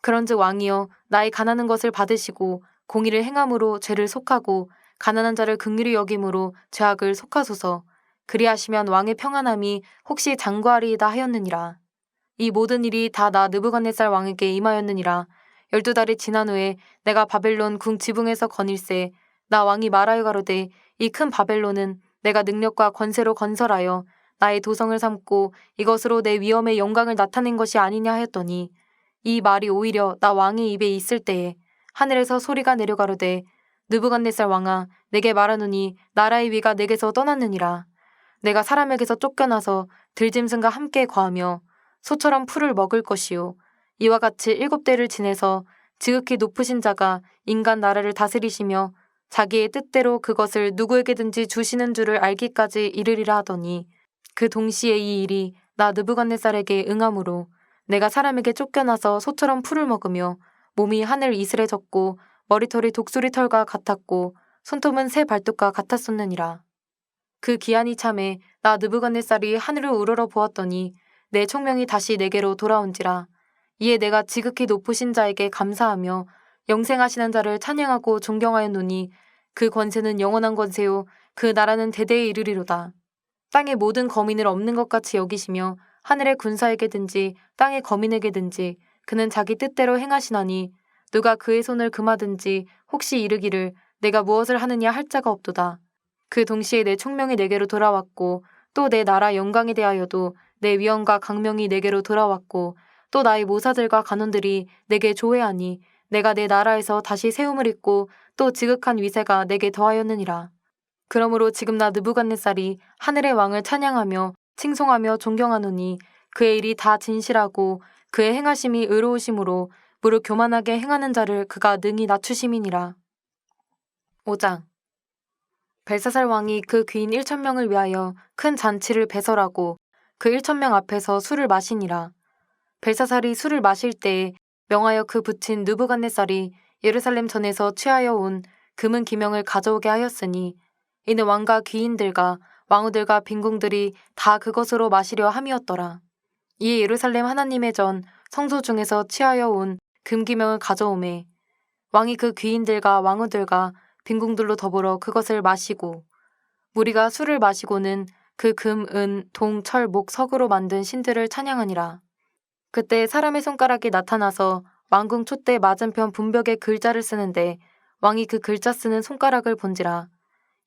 그런즉 왕이여 나의 가난한 것을 받으시고 공의를 행함으로 죄를 속하고 가난한 자를 긍휼히 여김으로 죄악을 속하소서. 그리하시면 왕의 평안함이 혹시 장구하리이다 하였느니라. 이 모든 일이 다 나 느부갓네살 왕에게 임하였느니라. 12달이 지난 후에 내가 바벨론 궁 지붕에서 거닐새 나 왕이 말하여 가로되 이 큰 바벨론은 내가 능력과 권세로 건설하여 나의 도성을 삼고 이것으로 내 위엄의 영광을 나타낸 것이 아니냐 하였더니 이 말이 오히려 나 왕의 입에 있을 때에 하늘에서 소리가 내려가로되 느부갓네살 왕아 내게 말하노니 나라의 위가 내게서 떠났느니라. 내가 사람에게서 쫓겨나서 들짐승과 함께 거하며 소처럼 풀을 먹을 것이요 이와 같이 7대를 지내서 지극히 높으신 자가 인간 나라를 다스리시며 자기의 뜻대로 그것을 누구에게든지 주시는 줄을 알기까지 이르리라 하더니 그 동시에 이 일이 나 느부갓네살에게 응함으로 내가 사람에게 쫓겨나서 소처럼 풀을 먹으며 몸이 하늘 이슬에 젖고 머리털이 독수리 털과 같았고 손톱은 새 발톱과 같았었느니라. 그 기한이 참에 나 느부갓네살이 하늘을 우러러 보았더니 내 총명이 다시 내게로 돌아온지라. 이에 내가 지극히 높으신 자에게 감사하며 영생하시는 자를 찬양하고 존경하였노니 그 권세는 영원한 권세요 그 나라는 대대에 이르리로다. 땅의 모든 거민을 없는 것 같이 여기시며 하늘의 군사에게든지 땅의 거민에게든지 그는 자기 뜻대로 행하시나니 누가 그의 손을 금하든지 혹시 이르기를 내가 무엇을 하느냐 할 자가 없도다. 그 동시에 내 총명이 내게로 돌아왔고 또 내 나라 영광에 대하여도 내 위엄과 강명이 내게로 돌아왔고 또 나의 모사들과 간원들이 내게 조회하니 내가 내 나라에서 다시 세움을 입고 또 지극한 위세가 내게 더하였느니라. 그러므로 지금 나 느부갓네살이 하늘의 왕을 찬양하며 칭송하며 존경하노니 그의 일이 다 진실하고 그의 행하심이 의로우심으로 무릇 교만하게 행하는 자를 그가 능히 낮추심이니라. 5장 벨사살 왕이 그 귀인 1,000명을 위하여 큰 잔치를 배설하고 그 1,000명 앞에서 술을 마시니라. 벨사살이 술을 마실 때에 명하여 그 부친 느부갓네살이 예루살렘 전에서 취하여 온 금은 기명을 가져오게 하였으니 이는 왕과 귀인들과 왕후들과 빈궁들이 다 그것으로 마시려 함이었더라. 이에 예루살렘 하나님의 전 성소 중에서 취하여 온 금기명을 가져오매 왕이 그 귀인들과 왕후들과 빈궁들로 더불어 그것을 마시고 무리가 술을 마시고는 그 금, 은, 동, 철, 목, 석으로 만든 신들을 찬양하니라. 그때 사람의 손가락이 나타나서 왕궁 촛대 맞은편 분벽에 글자를 쓰는데 왕이 그 글자 쓰는 손가락을 본지라.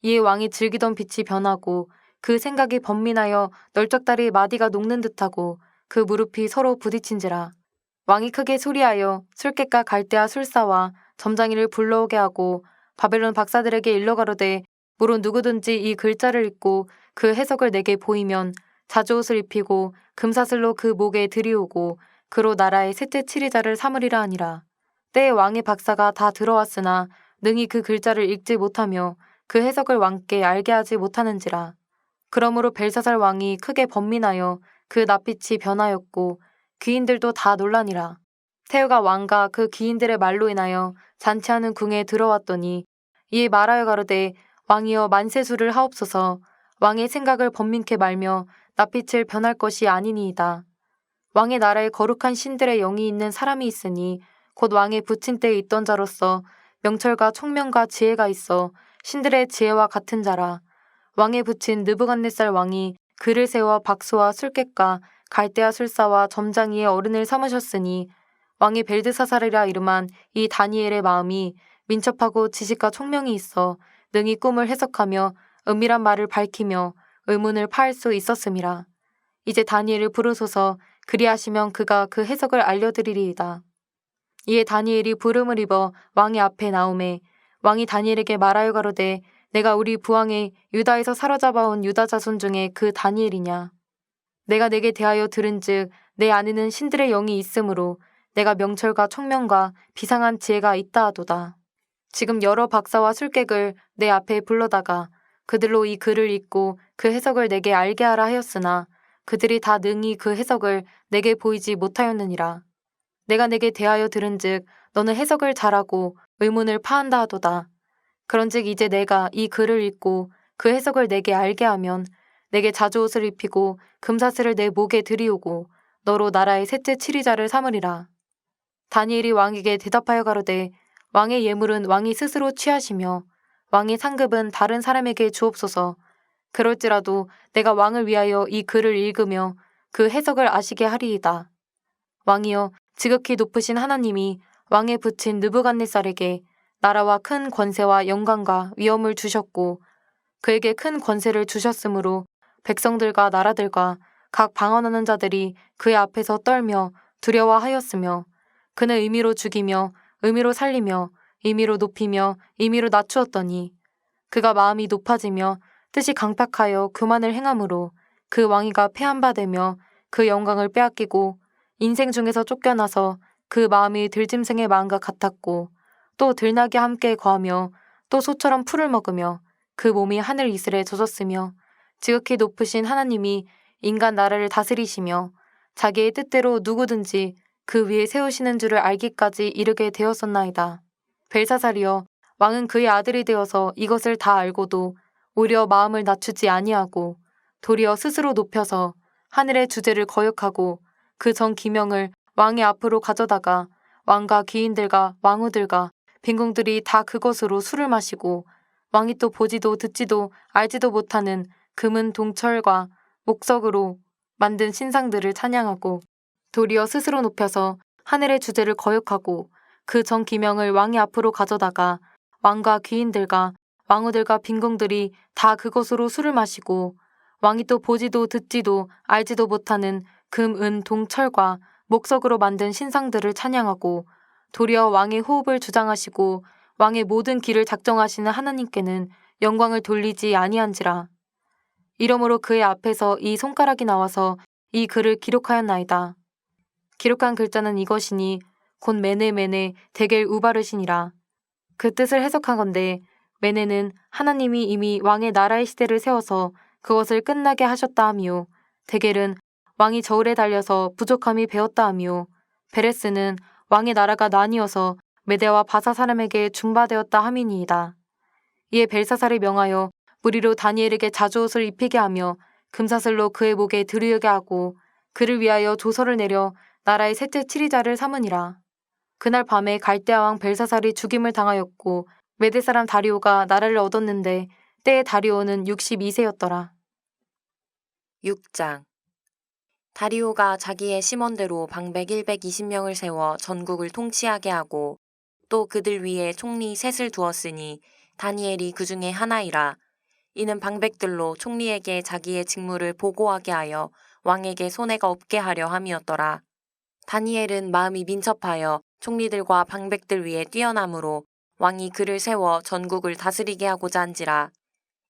이에 왕이 즐기던 빛이 변하고 그 생각이 번민하여 널쩍다리 마디가 녹는 듯하고 그 무릎이 서로 부딪힌지라. 왕이 크게 소리하여 술객과 갈대아 술사와 점장이를 불러오게 하고 바벨론 박사들에게 일러 가로되 무론 누구든지 이 글자를 읽고 그 해석을 내게 보이면 자주옷을 입히고 금사슬로 그 목에 들이우고 그로 나라의 셋째 치리자를 삼으리라 하니라. 때에 왕의 박사가 다 들어왔으나 능히 그 글자를 읽지 못하며 그 해석을 왕께 알게 하지 못하는지라. 그러므로 벨사살 왕이 크게 번민하여 그 낯빛이 변하였고 귀인들도 다 놀라니라. 태우가 왕과 그 귀인들의 말로 인하여 잔치하는 궁에 들어왔더니 이에 말하여 가로되 왕이여 만세수를 하옵소서. 왕의 생각을 번민케 말며 낯빛을 변할 것이 아니니이다. 왕의 나라에 거룩한 신들의 영이 있는 사람이 있으니 곧 왕의 부친 때에 있던 자로서 명철과 총명과 지혜가 있어 신들의 지혜와 같은 자라. 왕의 부친 느부갓네살 왕이 글을 세워 박수와 술객과 갈대아 술사와 점장이의 어른을 삼으셨으니 왕이 벨드사살이라 이름한 이 다니엘의 마음이 민첩하고 지식과 총명이 있어 능히 꿈을 해석하며 은밀한 말을 밝히며 의문을 파할 수 있었음이라. 이제 다니엘을 부르소서. 그리하시면 그가 그 해석을 알려드리리이다. 이에 다니엘이 부름을 입어 왕의 앞에 나오매 왕이 다니엘에게 말하여 가로되 내가 우리 부왕의 유다에서 사로잡아온 유다 자손 중에 그 다니엘이냐. 내가 내게 대하여 들은즉 내 안에는 신들의 영이 있으므로 내가 명철과 총명과 비상한 지혜가 있다 하도다. 지금 여러 박사와 술객을 내 앞에 불러다가 그들로 이 글을 읽고 그 해석을 내게 알게 하라 하였으나 그들이 다 능히 그 해석을 내게 보이지 못하였느니라. 내가 내게 대하여 들은즉 너는 해석을 잘하고 의문을 파한다 하도다. 그런즉 이제 내가 이 글을 읽고 그 해석을 내게 알게 하면 내게 자주옷을 입히고 금사슬을 내 목에 들이우고 너로 나라의 셋째 치리자를 삼으리라. 다니엘이 왕에게 대답하여 가로되 왕의 예물은 왕이 스스로 취하시며 왕의 상급은 다른 사람에게 주옵소서. 그럴지라도 내가 왕을 위하여 이 글을 읽으며 그 해석을 아시게 하리이다. 왕이여 지극히 높으신 하나님이 왕의 부친 느부갓네살에게 나라와 큰 권세와 영광과 위엄을 주셨고 그에게 큰 권세를 주셨으므로 백성들과 나라들과 각 방언하는 자들이 그의 앞에서 떨며 두려워하였으며 그는 의미로 죽이며 의미로 살리며 임의로 높이며 임의로 낮추었더니 그가 마음이 높아지며 뜻이 강팍하여 교만을 행함으로 그 왕위가 패한 바 되며 그 영광을 빼앗기고 인생 중에서 쫓겨나서 그 마음이 들짐승의 마음과 같았고 또 들나귀 함께 거하며 또 소처럼 풀을 먹으며 그 몸이 하늘 이슬에 젖었으며 지극히 높으신 하나님이 인간 나라를 다스리시며 자기의 뜻대로 누구든지 그 위에 세우시는 줄을 알기까지 이르게 되었었나이다. 벨사살이여 왕은 그의 아들이 되어서 이것을 다 알고도 오히려 마음을 낮추지 아니하고 도리어 스스로 높여서 하늘의 주제를 거역하고 그 전 기명을 왕의 앞으로 가져다가 왕과 귀인들과 왕후들과 빈궁들이 다 그것으로 술을 마시고 왕이 또 보지도 듣지도 알지도 못하는 금은 동철과 목석으로 만든 신상들을 찬양하고 도리어 스스로 높여서 하늘의 주제를 거역하고 그 전 기명을 왕의 앞으로 가져다가 왕과 귀인들과 왕후들과 빈궁들이 다 그것으로 술을 마시고 왕이 또 보지도 듣지도 알지도 못하는 금, 은, 동, 철과 목석으로 만든 신상들을 찬양하고 도리어 왕의 호흡을 주장하시고 왕의 모든 길을 작정하시는 하나님께는 영광을 돌리지 아니한지라. 이러므로 그의 앞에서 이 손가락이 나와서 이 글을 기록하였나이다. 기록한 글자는 이것이니 곧 메네메네 데겔 우바르시니라. 그 뜻을 해석한 건데 메네는 하나님이 이미 왕의 나라의 시대를 세워서 그것을 끝나게 하셨다 하며, 데겔은 왕이 저울에 달려서 부족함이 배었다 하며, 베레스는 왕의 나라가 나뉘어서 메대와 바사 사람에게 중바되었다 함이니이다. 이에 벨사살이 명하여 무리로 다니엘에게 자주옷을 입히게 하며 금사슬로 그의 목에 들으게 하고 그를 위하여 조서를 내려 나라의 셋째 치리자를 삼으니라. 그날 밤에 갈대아 왕 벨사살이 죽임을 당하였고 메대 사람 다리오가 나라를 얻었는데 때에 다리오는 62세였더라. 6장. 다리오가 자기의 심원대로 방백 120명을 세워 전국을 통치하게 하고 또 그들 위에 총리 셋을 두었으니 다니엘이 그 중에 하나이라. 이는 방백들로 총리에게 자기의 직무를 보고하게 하여 왕에게 손해가 없게 하려 함이었더라. 다니엘은 마음이 민첩하여 총리들과 방백들 위에 뛰어나므로 왕이 그를 세워 전국을 다스리게 하고자 한지라.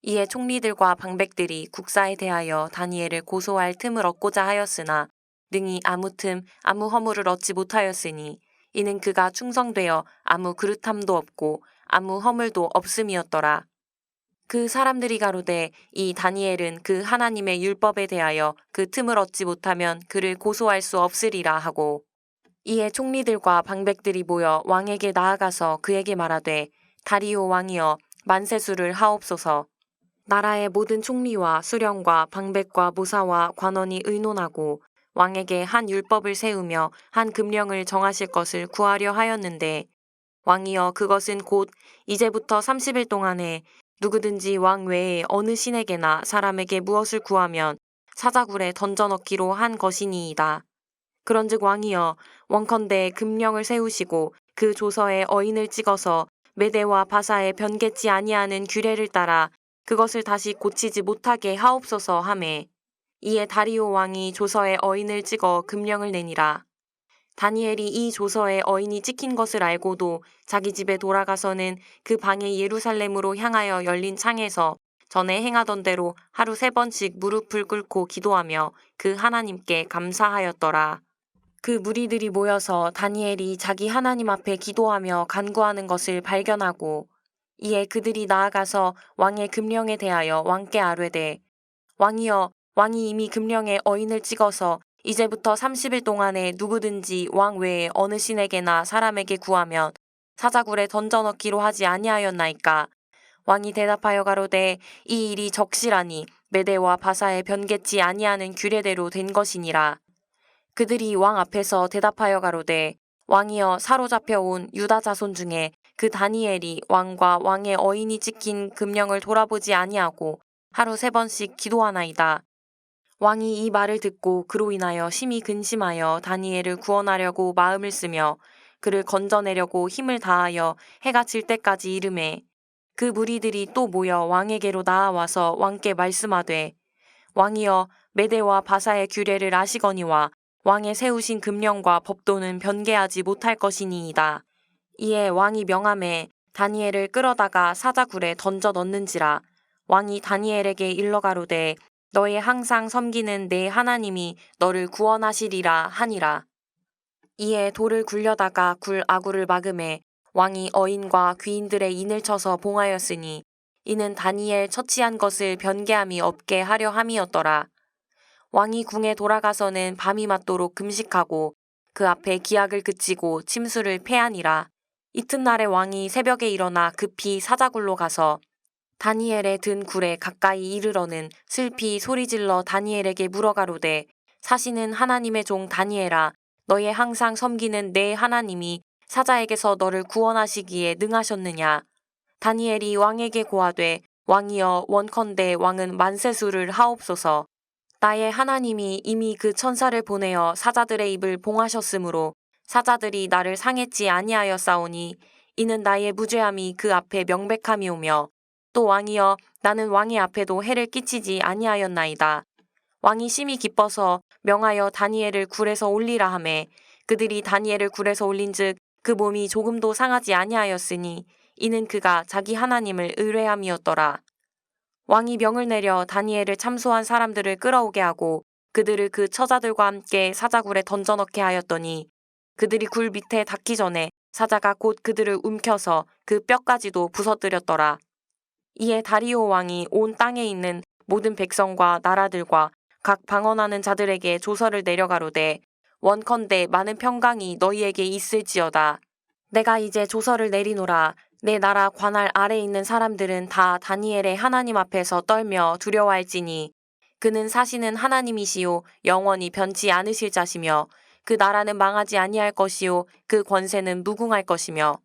이에 총리들과 방백들이 국사에 대하여 다니엘을 고소할 틈을 얻고자 하였으나 능히 아무 틈 아무 허물을 얻지 못하였으니 이는 그가 충성되어 아무 그릇함도 없고 아무 허물도 없음이었더라. 그 사람들이 가로되 이 다니엘은 그 하나님의 율법에 대하여 그 틈을 얻지 못하면 그를 고소할 수 없으리라 하고, 이에 총리들과 방백들이 모여 왕에게 나아가서 그에게 말하되 다리오 왕이여 만세수를 하옵소서. 나라의 모든 총리와 수령과 방백과 모사와 관원이 의논하고 왕에게 한 율법을 세우며 한 금령을 정하실 것을 구하려 하였는데, 왕이여 그것은 곧 이제부터 30일 동안에 누구든지 왕 외에 어느 신에게나 사람에게 무엇을 구하면 사자굴에 던져넣기로 한 것이니이다. 그런즉 왕이여 원컨대 금령을 세우시고 그 조서에 어인을 찍어서 메대와 바사에 변개치 아니하는 규례를 따라 그것을 다시 고치지 못하게 하옵소서 하매, 이에 다리오 왕이 조서에 어인을 찍어 금령을 내니라. 다니엘이 이 조서에 어인이 찍힌 것을 알고도 자기 집에 돌아가서는 그 방에 예루살렘으로 향하여 열린 창에서 전에 행하던 대로 하루 3번씩 무릎을 꿇고 기도하며 그 하나님께 감사하였더라. 그 무리들이 모여서 다니엘이 자기 하나님 앞에 기도하며 간구하는 것을 발견하고, 이에 그들이 나아가서 왕의 금령에 대하여 왕께 아뢰되, 왕이여 왕이 이미 금령에 어인을 찍어서 이제부터 30일 동안에 누구든지 왕 외에 어느 신에게나 사람에게 구하면 사자굴에 던져넣기로 하지 아니하였나이까. 왕이 대답하여 가로되 이 일이 적시라니 메대와 바사에 변개치 아니하는 규례대로 된 것이니라. 그들이 왕 앞에서 대답하여 가로되 왕이여 사로잡혀온 유다 자손 중에 그 다니엘이 왕과 왕의 어인이 찍힌 금령을 돌아보지 아니하고 하루 3번씩 기도하나이다. 왕이 이 말을 듣고 그로 인하여 심히 근심하여 다니엘을 구원하려고 마음을 쓰며 그를 건져내려고 힘을 다하여 해가 질 때까지 이르매, 그 무리들이 또 모여 왕에게로 나아와서 왕께 말씀하되 왕이여 메대와 바사의 규례를 아시거니와 왕의 세우신 금령과 법도는 변개하지 못할 것이니이다. 이에 왕이 명하매 다니엘을 끌어다가 사자굴에 던져 넣는지라. 왕이 다니엘에게 일러 가로되 너의 항상 섬기는 내 하나님이 너를 구원하시리라 하니라. 이에 돌을 굴려다가 굴 아구를 막음에 왕이 어인과 귀인들의 인을 쳐서 봉하였으니 이는 다니엘 처치한 것을 변개함이 없게 하려 함이었더라. 왕이 궁에 돌아가서는 밤이 맞도록 금식하고 그 앞에 기약을 그치고 침수를 패하니라. 이튿날에 왕이 새벽에 일어나 급히 사자굴로 가서 다니엘의 든 굴에 가까이 이르러는 슬피 소리질러 다니엘에게 물어가로되 사시는 하나님의 종 다니엘아, 너의 항상 섬기는 내 하나님이 사자에게서 너를 구원하시기에 능하셨느냐. 다니엘이 왕에게 고하되 왕이여 원컨대 왕은 만세수를 하옵소서. 나의 하나님이 이미 그 천사를 보내어 사자들의 입을 봉하셨으므로 사자들이 나를 상했지 아니하였사오니 이는 나의 무죄함이 그 앞에 명백함이오며 또 왕이여 나는 왕의 앞에도 해를 끼치지 아니하였나이다. 왕이 심히 기뻐서 명하여 다니엘을 굴에서 올리라 하매 그들이 다니엘을 굴에서 올린즉 그 몸이 조금도 상하지 아니하였으니 이는 그가 자기 하나님을 의뢰함이었더라. 왕이 명을 내려 다니엘을 참소한 사람들을 끌어오게 하고 그들을 그 처자들과 함께 사자굴에 던져넣게 하였더니 그들이 굴 밑에 닿기 전에 사자가 곧 그들을 움켜서 그 뼈까지도 부서뜨렸더라. 이에 다리오 왕이 온 땅에 있는 모든 백성과 나라들과 각 방언하는 자들에게 조서를 내려가로되 원컨대 많은 평강이 너희에게 있을지어다. 내가 이제 조서를 내리노라. 내 나라 관할 아래 있는 사람들은 다 다니엘의 하나님 앞에서 떨며 두려워할지니 그는 사시는 하나님이시요 영원히 변치 않으실 자시며 그 나라는 망하지 아니할 것이요 그 권세는 무궁할 것이며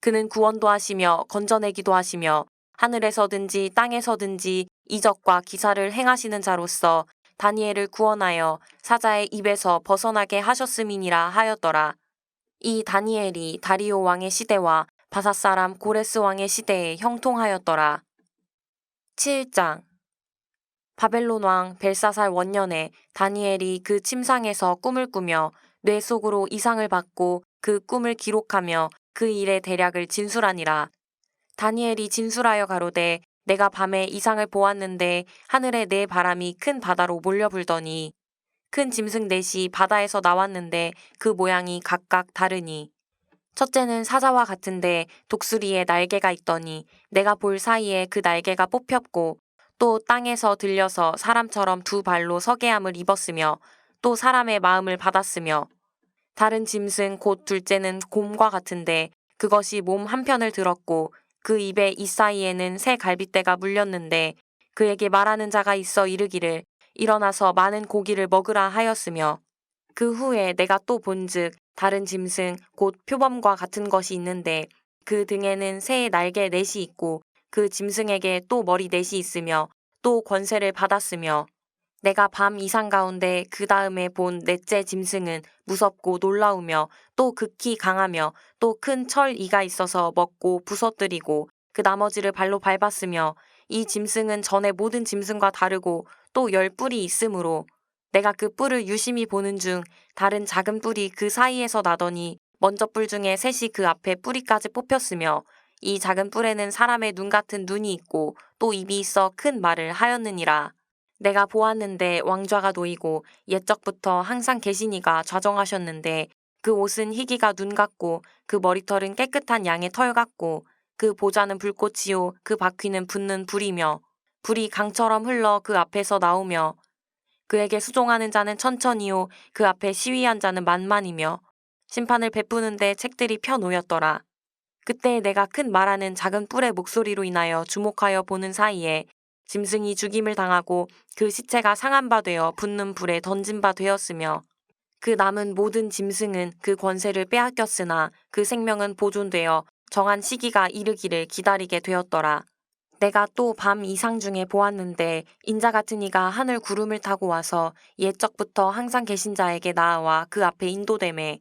그는 구원도 하시며 건져내기도 하시며 하늘에서든지 땅에서든지 이적과 기사를 행하시는 자로서 다니엘을 구원하여 사자의 입에서 벗어나게 하셨음이니라 하였더라. 이 다니엘이 다리오 왕의 시대와 바사 사람 고레스 왕의 시대에 형통하였더라. 7장 바벨론 왕 벨사살 원년에 다니엘이 그 침상에서 꿈을 꾸며 뇌 속으로 이상을 받고 그 꿈을 기록하며 그 일의 대략을 진술하니라. 다니엘이 진술하여 가로되 내가 밤에 이상을 보았는데 하늘에 네 바람이 큰 바다로 몰려 불더니 큰 짐승 넷이 바다에서 나왔는데 그 모양이 각각 다르니 첫째는 사자와 같은데 독수리에 날개가 있더니 내가 볼 사이에 그 날개가 뽑혔고 또 땅에서 들려서 사람처럼 두 발로 서게 함을 입었으며 또 사람의 마음을 받았으며 다른 짐승 곧 둘째는 곰과 같은데 그것이 몸 한편을 들었고 그 입에 이 사이에는 새 갈빗대가 물렸는데 그에게 말하는 자가 있어 이르기를 일어나서 많은 고기를 먹으라 하였으며 그 후에 내가 또 본즉 다른 짐승 곧 표범과 같은 것이 있는데 그 등에는 새의 날개 넷이 있고 그 짐승에게 또 머리 넷이 있으며 또 권세를 받았으며 내가 밤 이상 가운데 그 다음에 본 넷째 짐승은 무섭고 놀라우며 또 극히 강하며 또 큰 철 이가 있어서 먹고 부서뜨리고 그 나머지를 발로 밟았으며 이 짐승은 전에 모든 짐승과 다르고 또 10뿔이 있으므로 내가 그 뿔을 유심히 보는 중 다른 작은 뿔이 그 사이에서 나더니 먼저 뿔 중에 셋이 그 앞에 뿌리까지 뽑혔으며 이 작은 뿔에는 사람의 눈 같은 눈이 있고 또 입이 있어 큰 말을 하였느니라. 내가 보았는데 왕좌가 놓이고 옛적부터 항상 계시니가 좌정하셨는데 그 옷은 희기가 눈 같고 그 머리털은 깨끗한 양의 털 같고 그 보좌는 불꽃이요 그 바퀴는 붙는 불이며 불이 강처럼 흘러 그 앞에서 나오며 그에게 수종하는 자는 천천히요 그 앞에 시위한 자는 만만이며 심판을 베푸는데 책들이 펴놓였더라. 그때 내가 큰 말하는 작은 뿔의 목소리로 인하여 주목하여 보는 사이에 짐승이 죽임을 당하고 그 시체가 상한 바 되어 붙는 불에 던진 바 되었으며 그 남은 모든 짐승은 그 권세를 빼앗겼으나 그 생명은 보존되어 정한 시기가 이르기를 기다리게 되었더라. 내가 또 밤 이상 중에 보았는데 인자 같은 이가 하늘 구름을 타고 와서 옛적부터 항상 계신 자에게 나아와 그 앞에 인도되매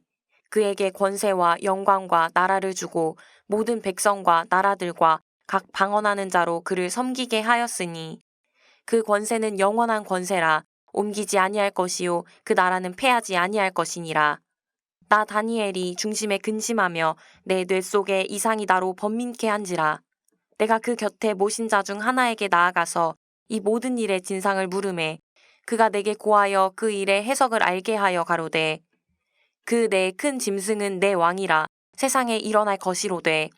그에게 권세와 영광과 나라를 주고 모든 백성과 나라들과 각 방언하는 자로 그를 섬기게 하였으니 그 권세는 영원한 권세라 옮기지 아니할 것이요 그 나라는 패하지 아니할 것이니라. 나 다니엘이 중심에 근심하며 내 뇌 속에 이상이 나로 번민케 한지라. 내가 그 곁에 모신 자 중 하나에게 나아가서 이 모든 일의 진상을 물으매 그가 내게 고하여 그 일의 해석을 알게 하여 가로되 그 내 큰 짐승은 내 왕이라 세상에 일어날 것이로되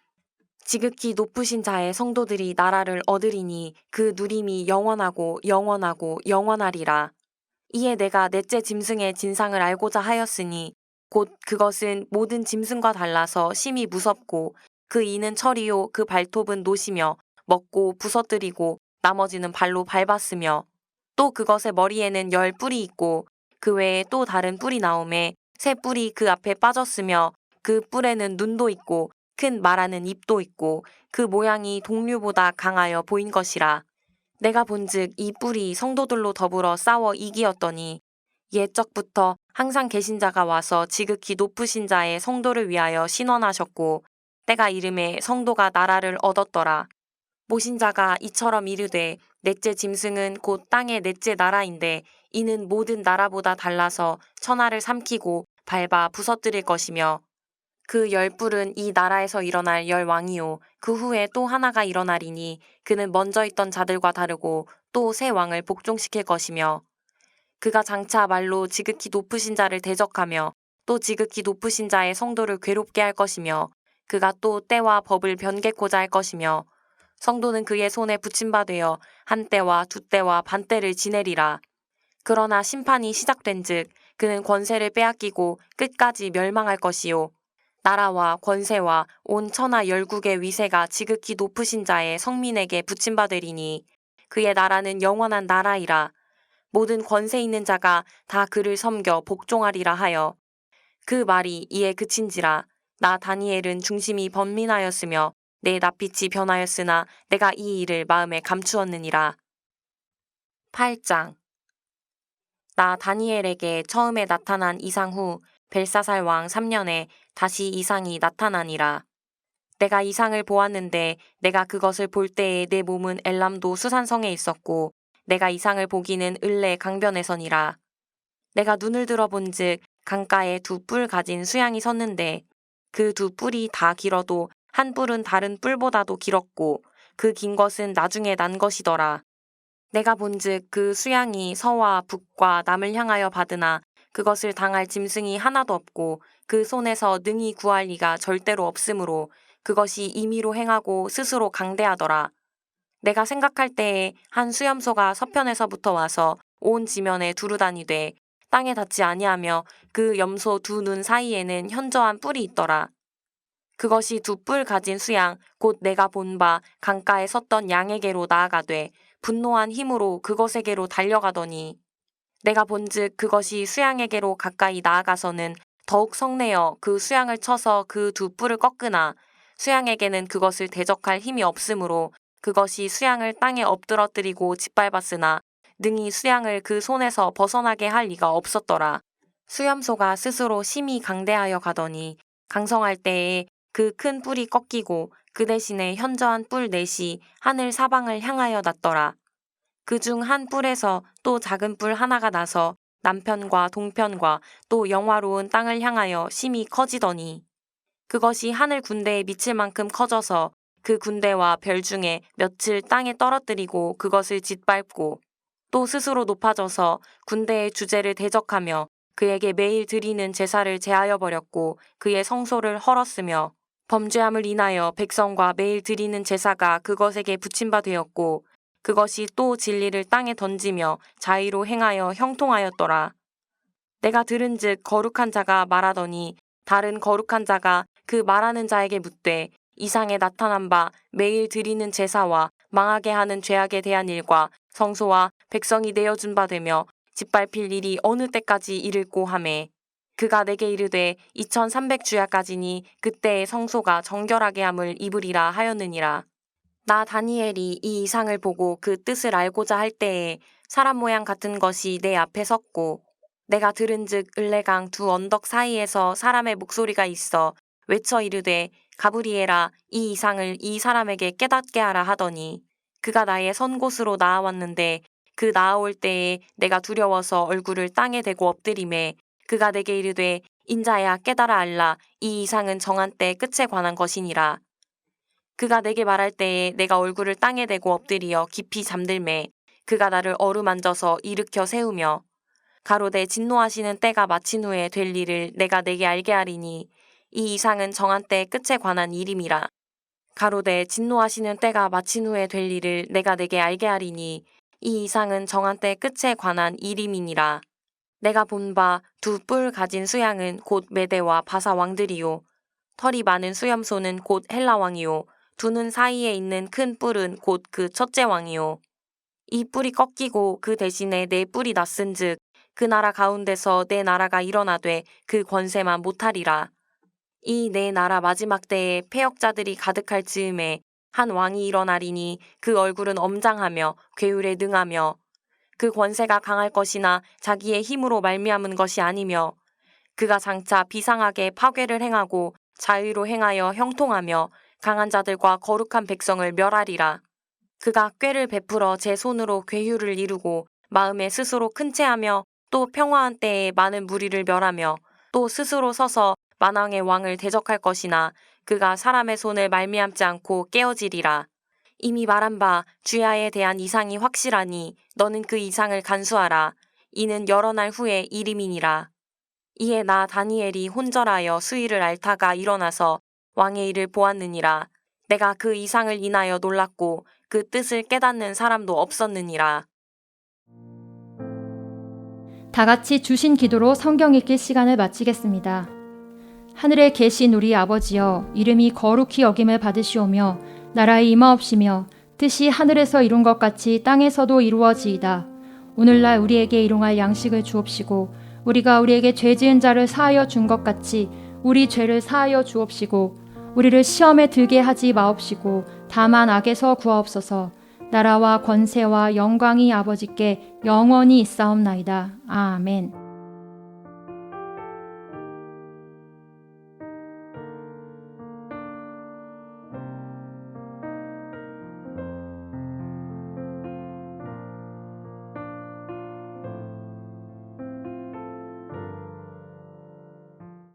지극히 높으신 자의 성도들이 나라를 얻으리니 그 누림이 영원하고 영원하고 영원하리라. 이에 내가 넷째 짐승의 진상을 알고자 하였으니 곧 그것은 모든 짐승과 달라서 심히 무섭고 그 이는 철이요 그 발톱은 노시며 먹고 부서뜨리고 나머지는 발로 밟았으며 또 그것의 머리에는 10뿔이 있고 그 외에 또 다른 뿔이 나오매 새 뿔이 그 앞에 빠졌으며 그 뿔에는 눈도 있고 큰 말하는 입도 있고 그 모양이 동류보다 강하여 보인 것이라. 내가 본즉 이 뿔이 성도들로 더불어 싸워 이기었더니 옛적부터 항상 계신 자가 와서 지극히 높으신 자의 성도를 위하여 신원하셨고 때가 이름에 성도가 나라를 얻었더라. 모신 자가 이처럼 이르되 넷째 짐승은 곧 땅의 넷째 나라인데 이는 모든 나라보다 달라서 천하를 삼키고 밟아 부서뜨릴 것이며 그 10뿔은 이 나라에서 일어날 10왕이요 그 후에 또 하나가 일어나리니 그는 먼저 있던 자들과 다르고 또 새 왕을 복종시킬 것이며 그가 장차 말로 지극히 높으신 자를 대적하며 또 지극히 높으신 자의 성도를 괴롭게 할 것이며 그가 또 때와 법을 변개코자 할 것이며 성도는 그의 손에 붙임바 되어 한 때와 두 때와 반 때를 지내리라. 그러나 심판이 시작된즉 그는 권세를 빼앗기고 끝까지 멸망할 것이요. 나라와 권세와 온 천하 열국의 위세가 지극히 높으신 자의 성민에게 붙임바 되리니 그의 나라는 영원한 나라이라. 모든 권세 있는 자가 다 그를 섬겨 복종하리라 하여 그 말이 이에 그친지라. 나 다니엘은 중심이 번민하였으며 내 낯빛이 변하였으나 내가 이 일을 마음에 감추었느니라. 8장. 나 다니엘에게 처음에 나타난 이상 후 벨사살 왕 3년에 다시 이상이 나타나니라. 내가 이상을 보았는데 내가 그것을 볼 때에 내 몸은 엘람도 수산성에 있었고 내가 이상을 보기는 을레 강변에서니라. 내가 눈을 들어본즉 강가에 두 뿔 가진 수양이 섰는데 그 두 뿔이 다 길어도 한 뿔은 다른 뿔보다도 길었고 그 긴 것은 나중에 난 것이더라. 내가 본즉 그 수양이 서와 북과 남을 향하여 받으나 그것을 당할 짐승이 하나도 없고 그 손에서 능히 구할 리가 절대로 없으므로 그것이 임의로 행하고 스스로 강대하더라. 내가 생각할 때에 한 수염소가 서편에서부터 와서 온 지면에 두루다니되 땅에 닿지 아니하며 그 염소 두 눈 사이에는 현저한 뿔이 있더라. 그것이 두 뿔 가진 수양 곧 내가 본 바 강가에 섰던 양에게로 나아가되 분노한 힘으로 그것에게로 달려가더니 내가 본즉 그것이 수양에게로 가까이 나아가서는 더욱 성내어 그 수양을 쳐서 그 두 뿔을 꺾으나 수양에게는 그것을 대적할 힘이 없으므로 그것이 수양을 땅에 엎드러뜨리고 짓밟았으나 능히 수양을 그 손에서 벗어나게 할 리가 없었더라. 수염소가 스스로 심히 강대하여 가더니 강성할 때에 그 큰 뿔이 꺾이고 그 대신에 현저한 뿔 넷이 하늘 사방을 향하여 났더라. 그중 한 뿔에서 또 작은 뿔 하나가 나서 남편과 동편과 또 영화로운 땅을 향하여 심히 커지더니 그것이 하늘 군대에 미칠 만큼 커져서 그 군대와 별 중에 몇을 땅에 떨어뜨리고 그것을 짓밟고 또 스스로 높아져서 군대의 주제를 대적하며 그에게 매일 드리는 제사를 제하여 버렸고 그의 성소를 헐었으며 범죄함을 인하여 백성과 매일 드리는 제사가 그것에게 붙임 바 되었고 그것이 또 진리를 땅에 던지며 자의로 행하여 형통하였더라. 내가 들은즉 거룩한 자가 말하더니 다른 거룩한 자가 그 말하는 자에게 묻되 이상에 나타난 바 매일 드리는 제사와 망하게 하는 죄악에 대한 일과 성소와 백성이 내어준 바 되며 짓밟힐 일이 어느 때까지 이를꼬 하매 그가 내게 이르되 2300주야까지니 그때의 성소가 정결하게 함을 입으리라 하였느니라. 나 다니엘이 이 이상을 보고 그 뜻을 알고자 할 때에 사람 모양 같은 것이 내 앞에 섰고 내가 들은즉 을레강 두 언덕 사이에서 사람의 목소리가 있어 외쳐 이르되 가브리엘아 이 이상을 이 사람에게 깨닫게 하라 하더니 그가 나의 선 곳으로 나아왔는데 그 나아올 때에 내가 두려워서 얼굴을 땅에 대고 엎드리매 그가 내게 이르되 인자야 깨달아 알라 이 이상은 정한 때 끝에 관한 것이니라. 그가 내게 말할 때에 내가 얼굴을 땅에 대고 엎드리어 깊이 잠들매 그가 나를 어루만져서 일으켜 세우며 가로되 진노하시는 때가 마친 후에 될 일을 내가 내게 알게 하리니 이 이상은 정한 때 끝에 관한 일임이라. 가로되 진노하시는 때가 마친 후에 될 일을 내가 내게 알게 하리니 이 이상은 정한 때 끝에 관한 일임이니라. 내가 본 바 두 뿔 가진 수양은 곧 메대와 바사 왕들이요 털이 많은 수염소는 곧 헬라 왕이요 두 눈 사이에 있는 큰 뿔은 곧 그 첫째 왕이요 이 뿔이 꺾이고 그 대신에 네 뿔이 났은즉 그 나라 가운데서 내 나라가 일어나되 그 권세만 못하리라. 이 내 나라 마지막 때에 패역자들이 가득할 즈음에 한 왕이 일어나리니 그 얼굴은 엄장하며 괴율에 능하며 그 권세가 강할 것이나 자기의 힘으로 말미암은 것이 아니며 그가 장차 비상하게 파괴를 행하고 자의로 행하여 형통하며 강한 자들과 거룩한 백성을 멸하리라. 그가 꾀를 베풀어 제 손으로 괴율을 이루고 마음에 스스로 큰 채하며 또 평화한 때에 많은 무리를 멸하며 또 스스로 서서 만왕의 왕을 대적할 것이나 그가 사람의 손을 말미암지 않고 깨어지리라. 이미 말한 바 주야에 대한 이상이 확실하니 너는 그 이상을 간수하라. 이는 여러 날 후에 일임이니라. 이에 나 다니엘이 혼절하여 수위를 앓다가 일어나서 왕의 일을 보았느니라. 내가 그 이상을 인하여 놀랐고 그 뜻을 깨닫는 사람도 없었느니라. 다 같이 주신 기도로 성경 읽기 시간을 마치겠습니다. 하늘에 계신 우리 아버지여, 이름이 거룩히 여김을 받으시오며 나라의 임하옵시며 뜻이 하늘에서 이룬 것 같이 땅에서도 이루어지이다. 오늘날 우리에게 일용할 양식을 주옵시고 우리가 우리에게 죄 지은 자를 사하여 준 것 같이 우리 죄를 사하여 주옵시고 우리를 시험에 들게 하지 마옵시고 다만 악에서 구하옵소서. 나라와 권세와 영광이 아버지께 영원히 있사옵나이다. 아멘.